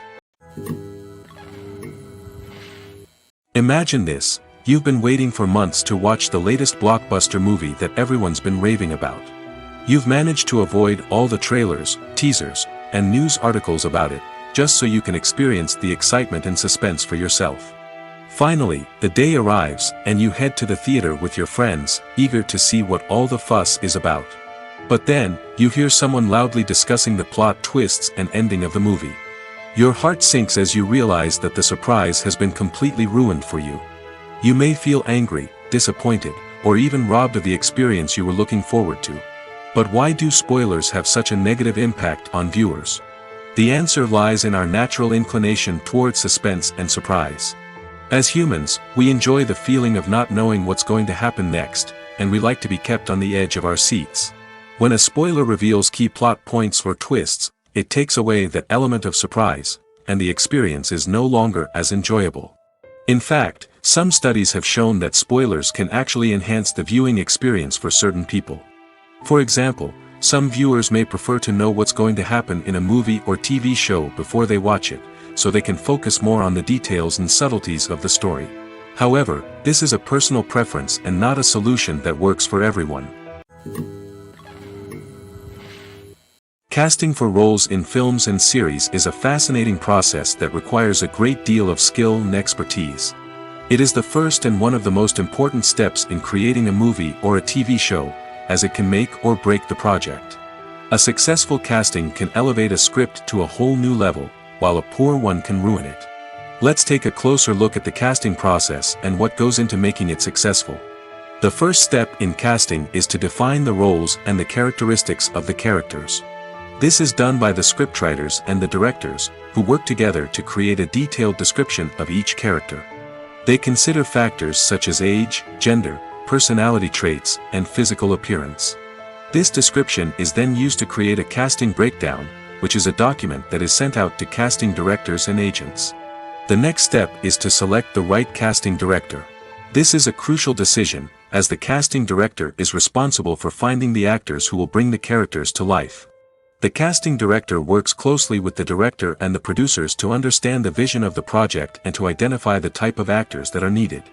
Imagine this: you've been waiting for months to watch the latest blockbuster movie that everyone's been raving about. You've managed to avoid all the trailers, teasers, and news articles about it, just so you can experience the excitement and suspense for yourself. Finally, the day arrives, and you head to the theater with your friends, eager to see what all the fuss is about. But then, you hear someone loudly discussing the plot twists and ending of the movie. Your heart sinks as you realize that the surprise has been completely ruined for you. You may feel angry, disappointed, or even robbed of the experience you were looking forward to. But why do spoilers have such a negative impact on viewers? The answer lies in our natural inclination toward suspense and surprise. As humans, we enjoy the feeling of not knowing what's going to happen next, and we like to be kept on the edge of our seats. When a spoiler reveals key plot points or twists, it takes away that element of surprise, and the experience is no longer as enjoyable. In fact, some studies have shown that spoilers can actually enhance the viewing experience for certain people. For example, some viewers may prefer to know what's going to happen in a movie or TV show before they watch it, so they can focus more on the details and subtleties of the story. However, this is a personal preference and not a solution that works for everyone. Casting for roles in films and series is a fascinating process that requires a great deal of skill and expertise. It is the first and one of the most important steps in creating a movie or a TV show, as it can make or break the project. A successful casting can elevate a script to a whole new level, while a poor one can ruin it. Let's take a closer look at the casting process and what goes into making it successful. The first step in casting is to define the roles and the characteristics of the characters. This is done by the scriptwriters and the directors, who work together to create a detailed description of each character. They consider factors such as age, gender, personality traits, and physical appearance. This description is then used to create a casting breakdown, which is a document that is sent out to casting directors and agents. The next step is to select the right casting director. This is a crucial decision, as the casting director is responsible for finding the actors who will bring the characters to life. The casting director works closely with the director and the producers to understand the vision of the project and to identify the type of actors that are needed.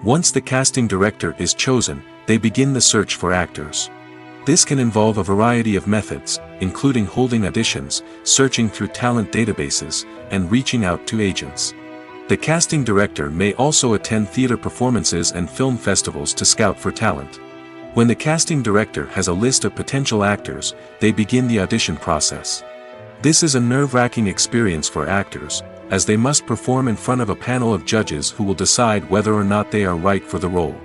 Once the casting director is chosen, they begin the search for actors. This can involve a variety of methods, including holding auditions, searching through talent databases, and reaching out to agents. The casting director may also attend theater performances and film festivals to scout for talent. When the casting director has a list of potential actors, they begin the audition process. This is a nerve-wracking experience for actors, as they must perform in front of a panel of judges who will decide whether or not they are right for the role.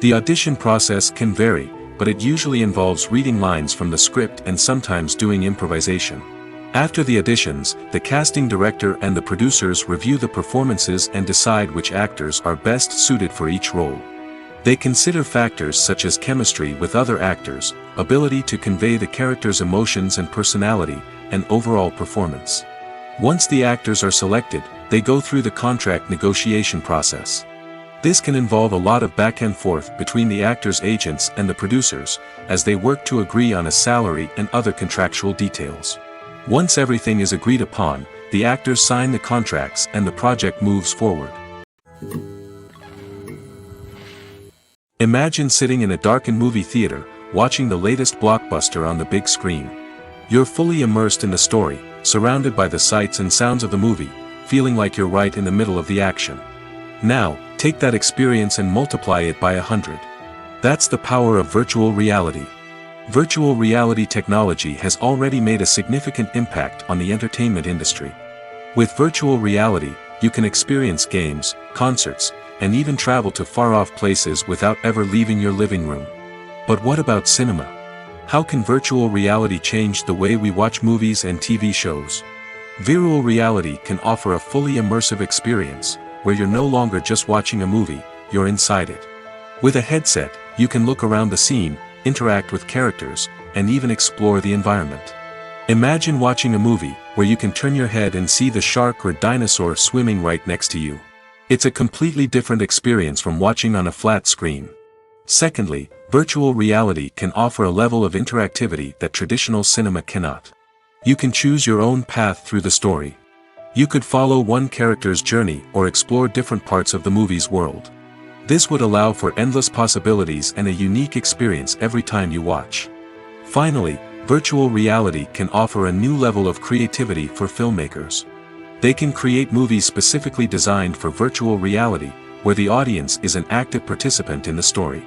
The audition process can vary, but it usually involves reading lines from the script and sometimes doing improvisation. After the auditions, the casting director and the producers review the performances and decide which actors are best suited for each role. They consider factors such as chemistry with other actors, ability to convey the character's emotions and personality, and overall performance. Once the actors are selected, they go through the contract negotiation process. This can involve a lot of back and forth between the actors' agents and the producers, as they work to agree on a salary and other contractual details. Once everything is agreed upon, the actors sign the contracts and the project moves forward. Imagine sitting in a darkened movie theater, watching the latest blockbuster on the big screen. You're fully immersed in the story, surrounded by the sights and sounds of the movie, feeling like you're right in the middle of the action. Now, take that experience and multiply it by 100. That's the power of virtual reality. Virtual reality technology has already made a significant impact on the entertainment industry. With virtual reality, you can experience games, concerts, and even travel to far-off places without ever leaving your living room. But what about cinema? How can virtual reality change the way we watch movies and TV shows? Virtual reality can offer a fully immersive experience, where you're no longer just watching a movie, you're inside it. With a headset, you can look around the scene, interact with characters, and even explore the environment. Imagine watching a movie, where you can turn your head and see the shark or dinosaur swimming right next to you. It's a completely different experience from watching on a flat screen. Secondly, virtual reality can offer a level of interactivity that traditional cinema cannot. You can choose your own path through the story. You could follow one character's journey or explore different parts of the movie's world. This would allow for endless possibilities and a unique experience every time you watch. Finally, virtual reality can offer a new level of creativity for filmmakers. They can create movies specifically designed for virtual reality, where the audience is an active participant in the story.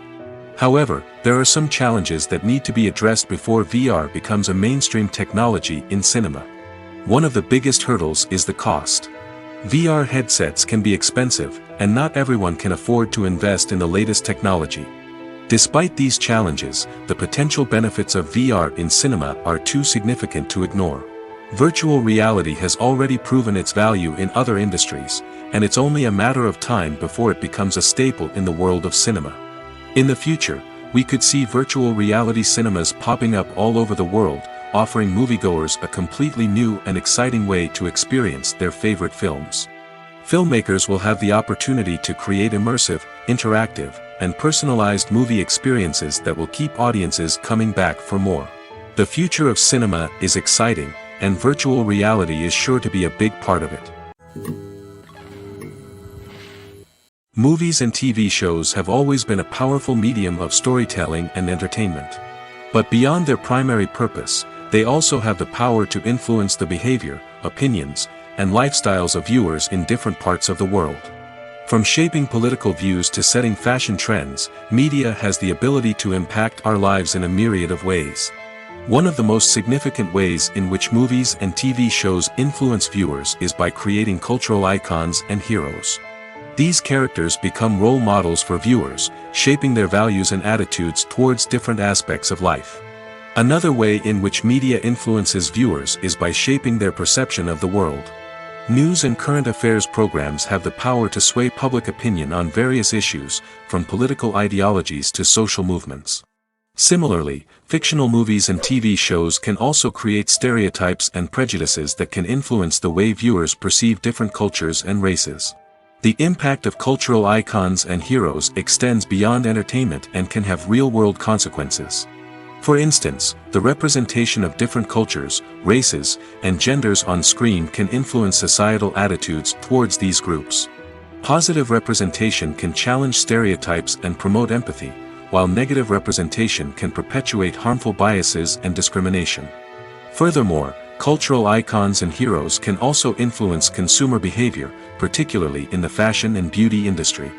However, there are some challenges that need to be addressed before VR becomes a mainstream technology in cinema. One of the biggest hurdles is the cost. VR headsets can be expensive, and not everyone can afford to invest in the latest technology. Despite these challenges, the potential benefits of VR in cinema are too significant to ignore. Virtual reality has already proven its value in other industries, and it's only a matter of time before it becomes a staple in the world of cinema. In the future, we could see virtual reality cinemas popping up all over the world, offering moviegoers a completely new and exciting way to experience their favorite films. Filmmakers will have the opportunity to create immersive, interactive, and personalized movie experiences that will keep audiences coming back for more. The future of cinema is exciting, and virtual reality is sure to be a big part of it. Movies and TV shows have always been a powerful medium of storytelling and entertainment. But beyond their primary purpose, they also have the power to influence the behavior, opinions, and lifestyles of viewers in different parts of the world. From shaping political views to setting fashion trends, media has the ability to impact our lives in a myriad of ways. One of the most significant ways in which movies and TV shows influence viewers is by creating cultural icons and heroes. These characters become role models for viewers, shaping their values and attitudes towards different aspects of life. Another way in which media influences viewers is by shaping their perception of the world. News and current affairs programs have the power to sway public opinion on various issues, from political ideologies to social movements. Similarly, fictional movies and TV shows can also create stereotypes and prejudices that can influence the way viewers perceive different cultures and races. The impact of cultural icons and heroes extends beyond entertainment and can have real-world consequences. For instance, the representation of different cultures, races, and genders on screen can influence societal attitudes towards these groups. Positive representation can challenge stereotypes and promote empathy, while negative representation can perpetuate harmful biases and discrimination. Furthermore, cultural icons and heroes can also influence consumer behavior, particularly in the fashion and beauty industry.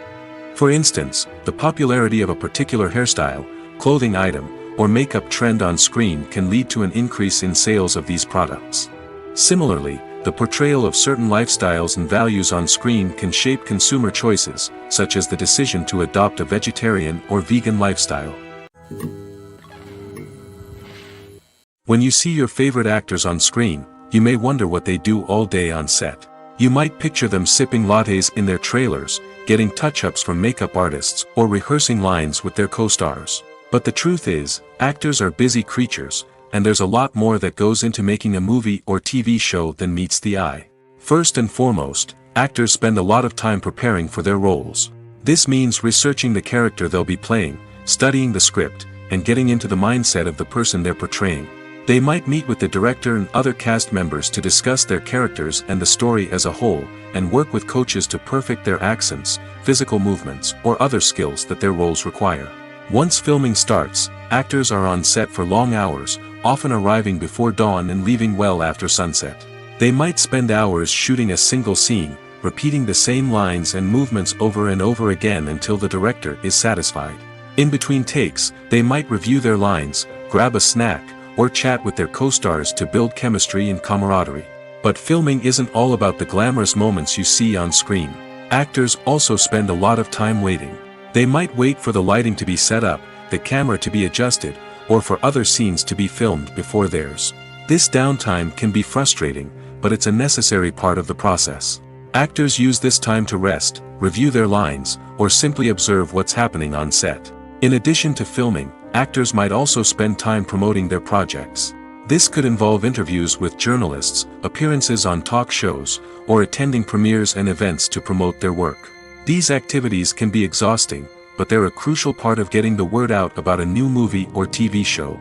For instance, the popularity of a particular hairstyle, clothing item, or makeup trend on screen can lead to an increase in sales of these products. Similarly, the portrayal of certain lifestyles and values on screen can shape consumer choices, such as the decision to adopt a vegetarian or vegan lifestyle. When you see your favorite actors on screen, you may wonder what they do all day on set. You might picture them sipping lattes in their trailers, getting touch-ups from makeup artists, or rehearsing lines with their co-stars. But the truth is, actors are busy creatures, and there's a lot more that goes into making a movie or TV show than meets the eye. First and foremost, actors spend a lot of time preparing for their roles. This means researching the character they'll be playing, studying the script, and getting into the mindset of the person they're portraying. They might meet with the director and other cast members to discuss their characters and the story as a whole, and work with coaches to perfect their accents, physical movements, or other skills that their roles require. Once filming starts, actors are on set for long hours, often arriving before dawn and leaving well after sunset. They might spend hours shooting a single scene, repeating the same lines and movements over and over again until the director is satisfied. In between takes, they might review their lines, grab a snack, or chat with their co-stars to build chemistry and camaraderie. But filming isn't all about the glamorous moments you see on screen. Actors also spend a lot of time waiting. They might wait for the lighting to be set up, the camera to be adjusted, or for other scenes to be filmed before theirs. This downtime can be frustrating, but it's a necessary part of the process. Actors use this time to rest, review their lines, or simply observe what's happening on set. In addition to filming, actors might also spend time promoting their projects. This could involve interviews with journalists, appearances on talk shows, or attending premieres and events to promote their work. These activities can be exhausting, but they're a crucial part of getting the word out about a new movie or TV show.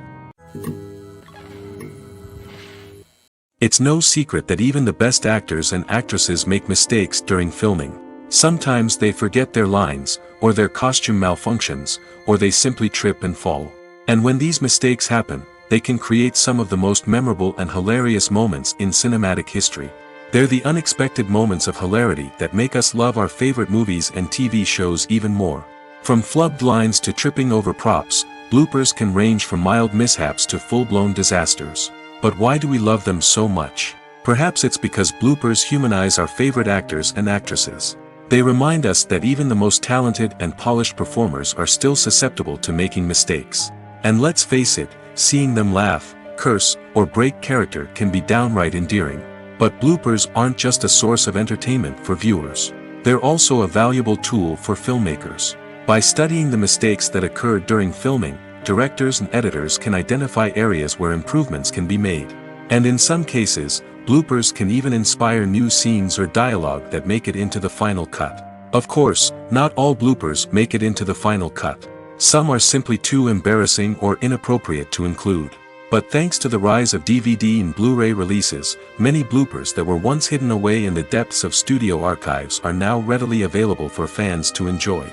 It's no secret that even the best actors and actresses make mistakes during filming. Sometimes they forget their lines, or their costume malfunctions, or they simply trip and fall. And when these mistakes happen, they can create some of the most memorable and hilarious moments in cinematic history. They're the unexpected moments of hilarity that make us love our favorite movies and TV shows even more. From flubbed lines to tripping over props, bloopers can range from mild mishaps to full-blown disasters. But why do we love them so much? Perhaps it's because bloopers humanize our favorite actors and actresses. They remind us that even the most talented and polished performers are still susceptible to making mistakes. And let's face it, seeing them laugh, curse, or break character can be downright endearing. But bloopers aren't just a source of entertainment for viewers. They're also a valuable tool for filmmakers. By studying the mistakes that occur during filming, directors and editors can identify areas where improvements can be made. And in some cases, bloopers can even inspire new scenes or dialogue that make it into the final cut. Of course, not all bloopers make it into the final cut. Some are simply too embarrassing or inappropriate to include. But thanks to the rise of DVD and Blu-ray releases, many bloopers that were once hidden away in the depths of studio archives are now readily available for fans to enjoy.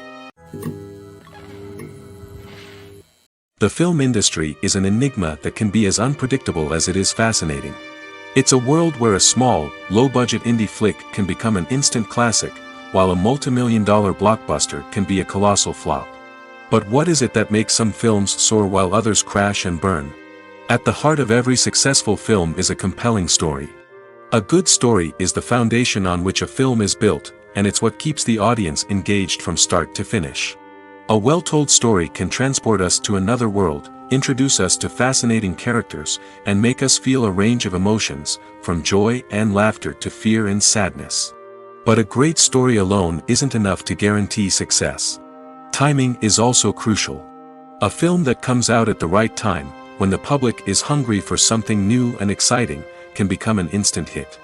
The film industry is an enigma that can be as unpredictable as it is fascinating. It's a world where a small, low-budget indie flick can become an instant classic, while a multi-million-dollar blockbuster can be a colossal flop. But what is it that makes some films soar while others crash and burn? At the heart of every successful film is a compelling story. A good story is the foundation on which a film is built, and it's what keeps the audience engaged from start to finish. A well-told story can transport us to another world, introduce us to fascinating characters, and make us feel a range of emotions, from joy and laughter to fear and sadness. But a great story alone isn't enough to guarantee success. Timing is also crucial. A film that comes out at the right time, when the public is hungry for something new and exciting, can become an instant hit.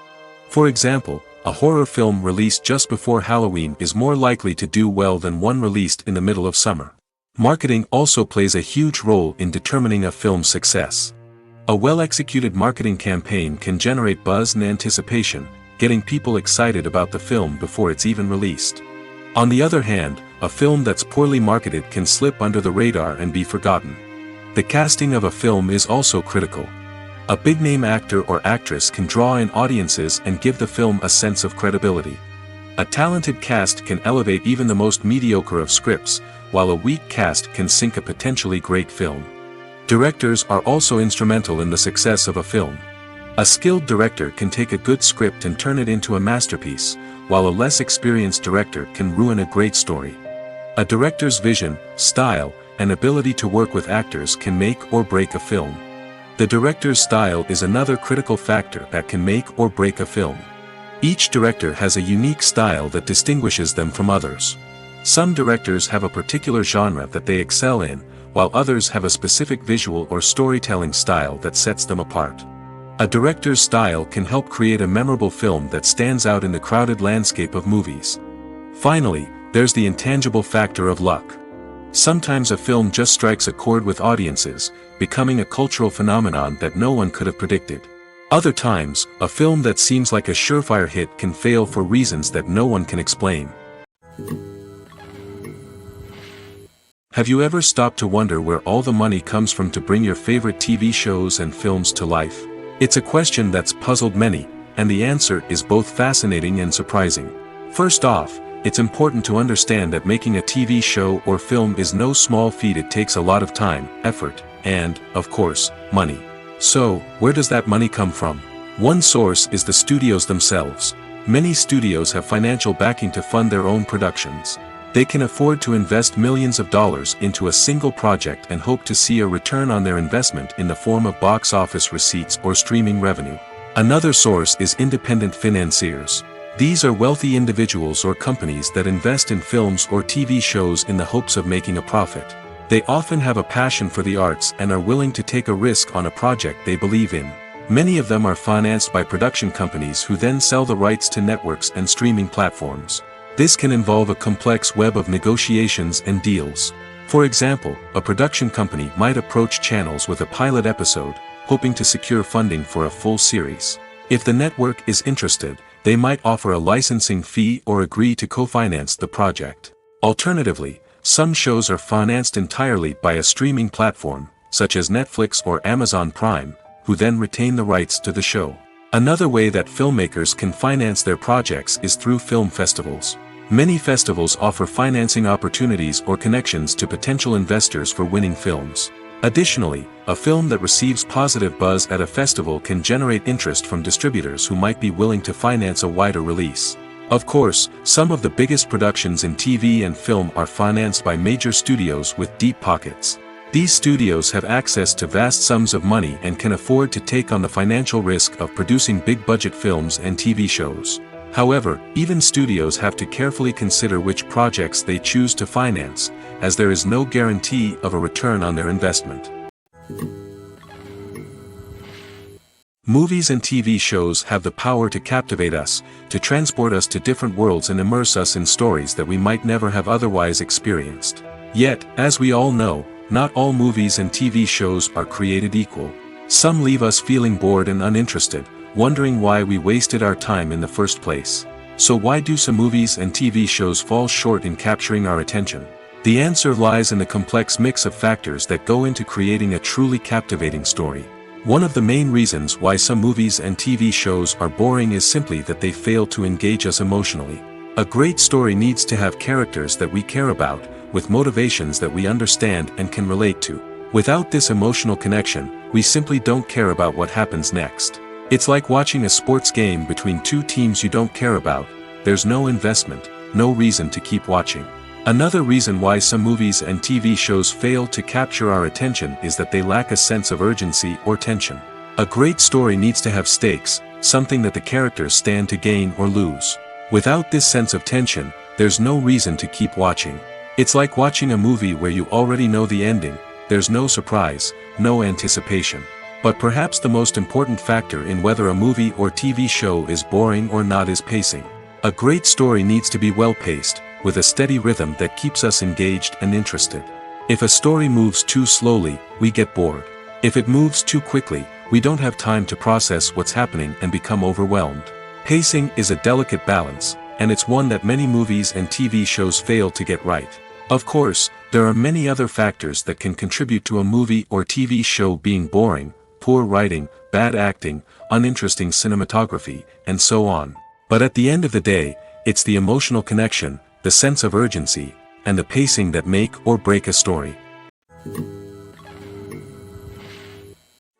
For example, a horror film released just before Halloween is more likely to do well than one released in the middle of summer. Marketing also plays a huge role in determining a film's success. A well-executed marketing campaign can generate buzz and anticipation, getting people excited about the film before it's even released. On the other hand, a film that's poorly marketed can slip under the radar and be forgotten. The casting of a film is also critical. A big-name actor or actress can draw in audiences and give the film a sense of credibility. A talented cast can elevate even the most mediocre of scripts, while a weak cast can sink a potentially great film. Directors are also instrumental in the success of a film. A skilled director can take a good script and turn it into a masterpiece, while a less experienced director can ruin a great story. A director's vision, style, and ability to work with actors can make or break a film. The director's style is another critical factor that can make or break a film. Each director has a unique style that distinguishes them from others. Some directors have a particular genre that they excel in, while others have a specific visual or storytelling style that sets them apart. A director's style can help create a memorable film that stands out in the crowded landscape of movies. Finally, there's the intangible factor of luck. Sometimes a film just strikes a chord with audiences, becoming a cultural phenomenon that no one could have predicted. Other times, a film that seems like a surefire hit can fail for reasons that no one can explain. Have you ever stopped to wonder where all the money comes from to bring your favorite TV shows and films to life? It's a question that's puzzled many, and the answer is both fascinating and surprising. First off, it's important to understand that making a TV show or film is no small feat. It takes a lot of time, effort, and, of course, money. So, where does that money come from? One source is the studios themselves. Many studios have financial backing to fund their own productions. They can afford to invest millions of dollars into a single project and hope to see a return on their investment in the form of box office receipts or streaming revenue. Another source is independent financiers. These are wealthy individuals or companies that invest in films or TV shows in the hopes of making a profit. They often have a passion for the arts and are willing to take a risk on a project they believe in. Many of them are financed by production companies who then sell the rights to networks and streaming platforms. This can involve a complex web of negotiations and deals. For example, a production company might approach channels with a pilot episode, hoping to secure funding for a full series. If the network is interested, they might offer a licensing fee or agree to co-finance the project. Alternatively, some shows are financed entirely by a streaming platform, such as Netflix or Amazon Prime, who then retain the rights to the show. Another way that filmmakers can finance their projects is through film festivals. Many festivals offer financing opportunities or connections to potential investors for winning films. Additionally, a film that receives positive buzz at a festival can generate interest from distributors who might be willing to finance a wider release. Of course, some of the biggest productions in TV and film are financed by major studios with deep pockets. These studios have access to vast sums of money and can afford to take on the financial risk of producing big-budget films and TV shows. However, even studios have to carefully consider which projects they choose to finance, as there is no guarantee of a return on their investment. Movies and TV shows have the power to captivate us, to transport us to different worlds and immerse us in stories that we might never have otherwise experienced. Yet, as we all know, not all movies and TV shows are created equal. Some leave us feeling bored and uninterested, wondering why we wasted our time in the first place. So why do some movies and TV shows fall short in capturing our attention? The answer lies in the complex mix of factors that go into creating a truly captivating story. One of the main reasons why some movies and TV shows are boring is simply that they fail to engage us emotionally. A great story needs to have characters that we care about, with motivations that we understand and can relate to. Without this emotional connection, we simply don't care about what happens next. It's like watching a sports game between two teams you don't care about. There's no investment, no reason to keep watching. Another reason why some movies and TV shows fail to capture our attention is that they lack a sense of urgency or tension. A great story needs to have stakes, something that the characters stand to gain or lose. Without this sense of tension, there's no reason to keep watching. It's like watching a movie where you already know the ending. There's no surprise, no anticipation. But perhaps the most important factor in whether a movie or TV show is boring or not is pacing. A great story needs to be well-paced, with a steady rhythm that keeps us engaged and interested. If a story moves too slowly, we get bored. If it moves too quickly, we don't have time to process what's happening and become overwhelmed. Pacing is a delicate balance, and it's one that many movies and TV shows fail to get right. Of course, there are many other factors that can contribute to a movie or TV show being boring: poor writing, bad acting, uninteresting cinematography, and so on. But at the end of the day, it's the emotional connection, the sense of urgency, and the pacing that make or break a story.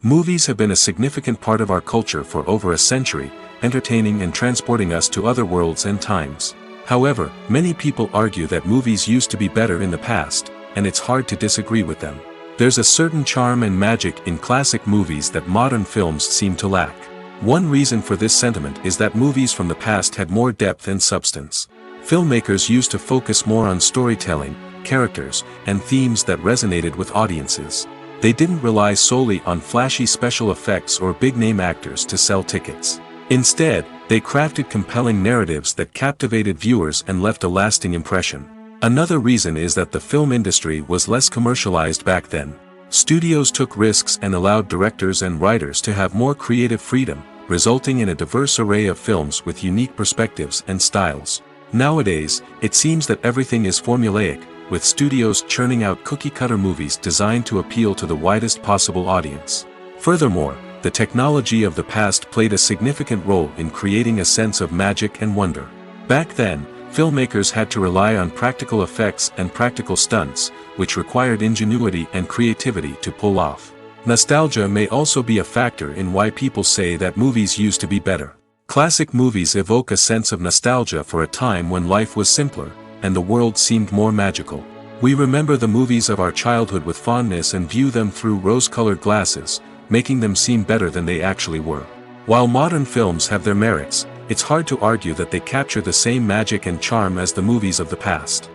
Movies have been a significant part of our culture for over a century, entertaining and transporting us to other worlds and times. However, many people argue that movies used to be better in the past, and it's hard to disagree with them. There's a certain charm and magic in classic movies that modern films seem to lack. One reason for this sentiment is that movies from the past had more depth and substance. Filmmakers used to focus more on storytelling, characters, and themes that resonated with audiences. They didn't rely solely on flashy special effects or big-name actors to sell tickets. Instead, they crafted compelling narratives that captivated viewers and left a lasting impression. Another reason is that the film industry was less commercialized back then. Studios took risks and allowed directors and writers to have more creative freedom, resulting in a diverse array of films with unique perspectives and styles. Nowadays, it seems that everything is formulaic, with studios churning out cookie-cutter movies designed to appeal to the widest possible audience. Furthermore, the technology of the past played a significant role in creating a sense of magic and wonder. Back then, filmmakers had to rely on practical effects and practical stunts, which required ingenuity and creativity to pull off. Nostalgia may also be a factor in why people say that movies used to be better. Classic movies evoke a sense of nostalgia for a time when life was simpler, and the world seemed more magical. We remember the movies of our childhood with fondness and view them through rose-colored glasses, making them seem better than they actually were. While modern films have their merits, it's hard to argue that they capture the same magic and charm as the movies of the past.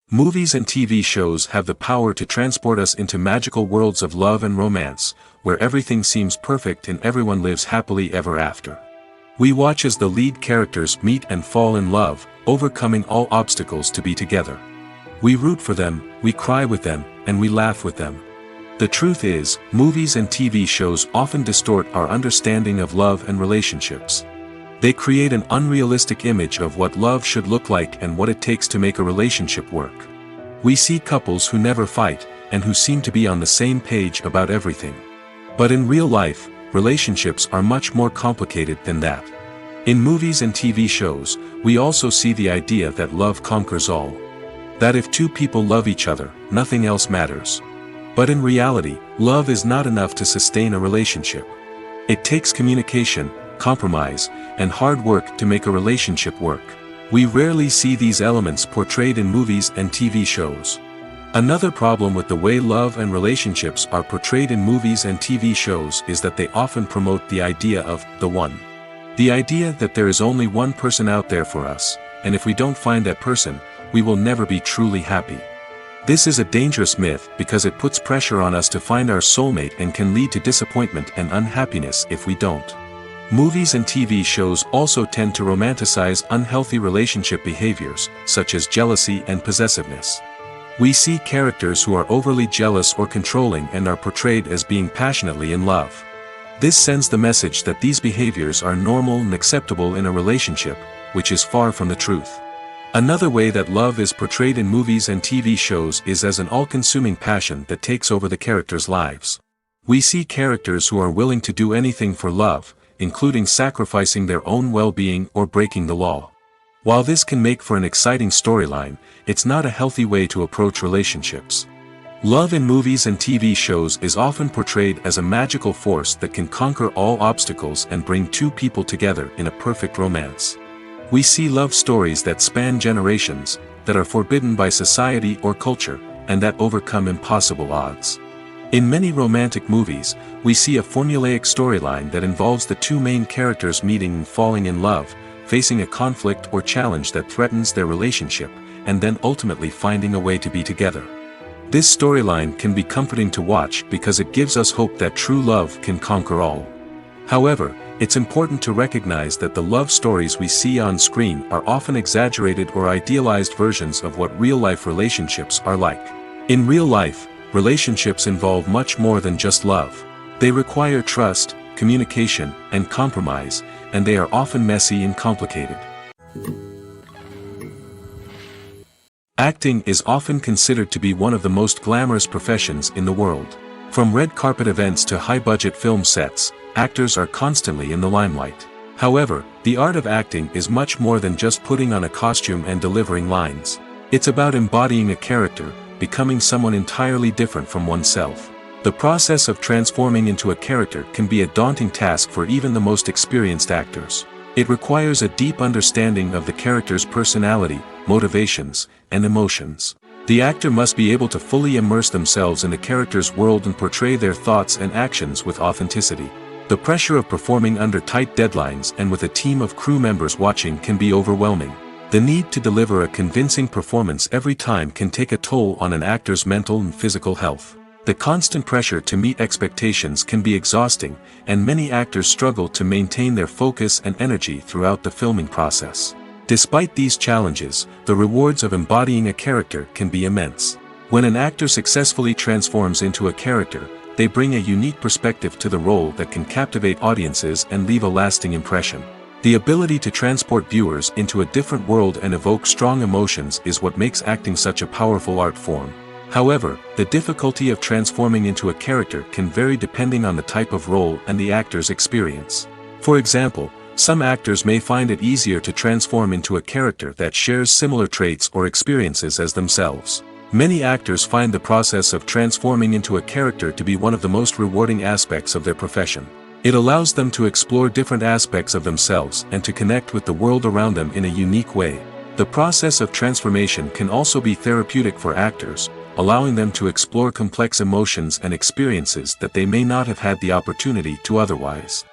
Movies and TV shows have the power to transport us into magical worlds of love and romance, where everything seems perfect and everyone lives happily ever after. We watch as the lead characters meet and fall in love, overcoming all obstacles to be together. We root for them, we cry with them, and we laugh with them. The truth is, movies and TV shows often distort our understanding of love and relationships. They create an unrealistic image of what love should look like and what it takes to make a relationship work. We see couples who never fight, and who seem to be on the same page about everything. But in real life, relationships are much more complicated than that. In movies and TV shows, we also see the idea that love conquers all. That if two people love each other, nothing else matters. But in reality, love is not enough to sustain a relationship. It takes communication, compromise, and hard work to make a relationship work. We rarely see these elements portrayed in movies and TV shows. Another problem with the way love and relationships are portrayed in movies and TV shows is that they often promote the idea of the one. The idea that there is only one person out there for us, and if we don't find that person, we will never be truly happy. This is a dangerous myth because it puts pressure on us to find our soulmate and can lead to disappointment and unhappiness if we don't. Movies and TV shows also tend to romanticize unhealthy relationship behaviors, such as jealousy and possessiveness. We see characters who are overly jealous or controlling and are portrayed as being passionately in love. This sends the message that these behaviors are normal and acceptable in a relationship, which is far from the truth. Another way that love is portrayed in movies and TV shows is as an all-consuming passion that takes over the characters' lives. We see characters who are willing to do anything for love, including sacrificing their own well-being or breaking the law. While this can make for an exciting storyline, it's not a healthy way to approach relationships. Love in movies and TV shows is often portrayed as a magical force that can conquer all obstacles and bring two people together in a perfect romance. We see love stories that span generations, that are forbidden by society or culture, and that overcome impossible odds. In many romantic movies, we see a formulaic storyline that involves the two main characters meeting and falling in love, facing a conflict or challenge that threatens their relationship, and then ultimately finding a way to be together. This storyline can be comforting to watch because it gives us hope that true love can conquer all. However, it's important to recognize that the love stories we see on screen are often exaggerated or idealized versions of what real-life relationships are like. In real life, relationships involve much more than just love. They require trust, communication, and compromise, and they are often messy and complicated. Acting is often considered to be one of the most glamorous professions in the world. From red carpet events to high-budget film sets, actors are constantly in the limelight. However, the art of acting is much more than just putting on a costume and delivering lines. It's about embodying a character, becoming someone entirely different from oneself. The process of transforming into a character can be a daunting task for even the most experienced actors. It requires a deep understanding of the character's personality, motivations, and emotions. The actor must be able to fully immerse themselves in the character's world and portray their thoughts and actions with authenticity. The pressure of performing under tight deadlines and with a team of crew members watching can be overwhelming. The need to deliver a convincing performance every time can take a toll on an actor's mental and physical health. The constant pressure to meet expectations can be exhausting, and many actors struggle to maintain their focus and energy throughout the filming process. Despite these challenges, the rewards of embodying a character can be immense. When an actor successfully transforms into a character, they bring a unique perspective to the role that can captivate audiences and leave a lasting impression. The ability to transport viewers into a different world and evoke strong emotions is what makes acting such a powerful art form. However, the difficulty of transforming into a character can vary depending on the type of role and the actor's experience. For example, some actors may find it easier to transform into a character that shares similar traits or experiences as themselves. Many actors find the process of transforming into a character to be one of the most rewarding aspects of their profession. It allows them to explore different aspects of themselves and to connect with the world around them in a unique way. The process of transformation can also be therapeutic for actors, allowing them to explore complex emotions and experiences that they may not have had the opportunity to otherwise.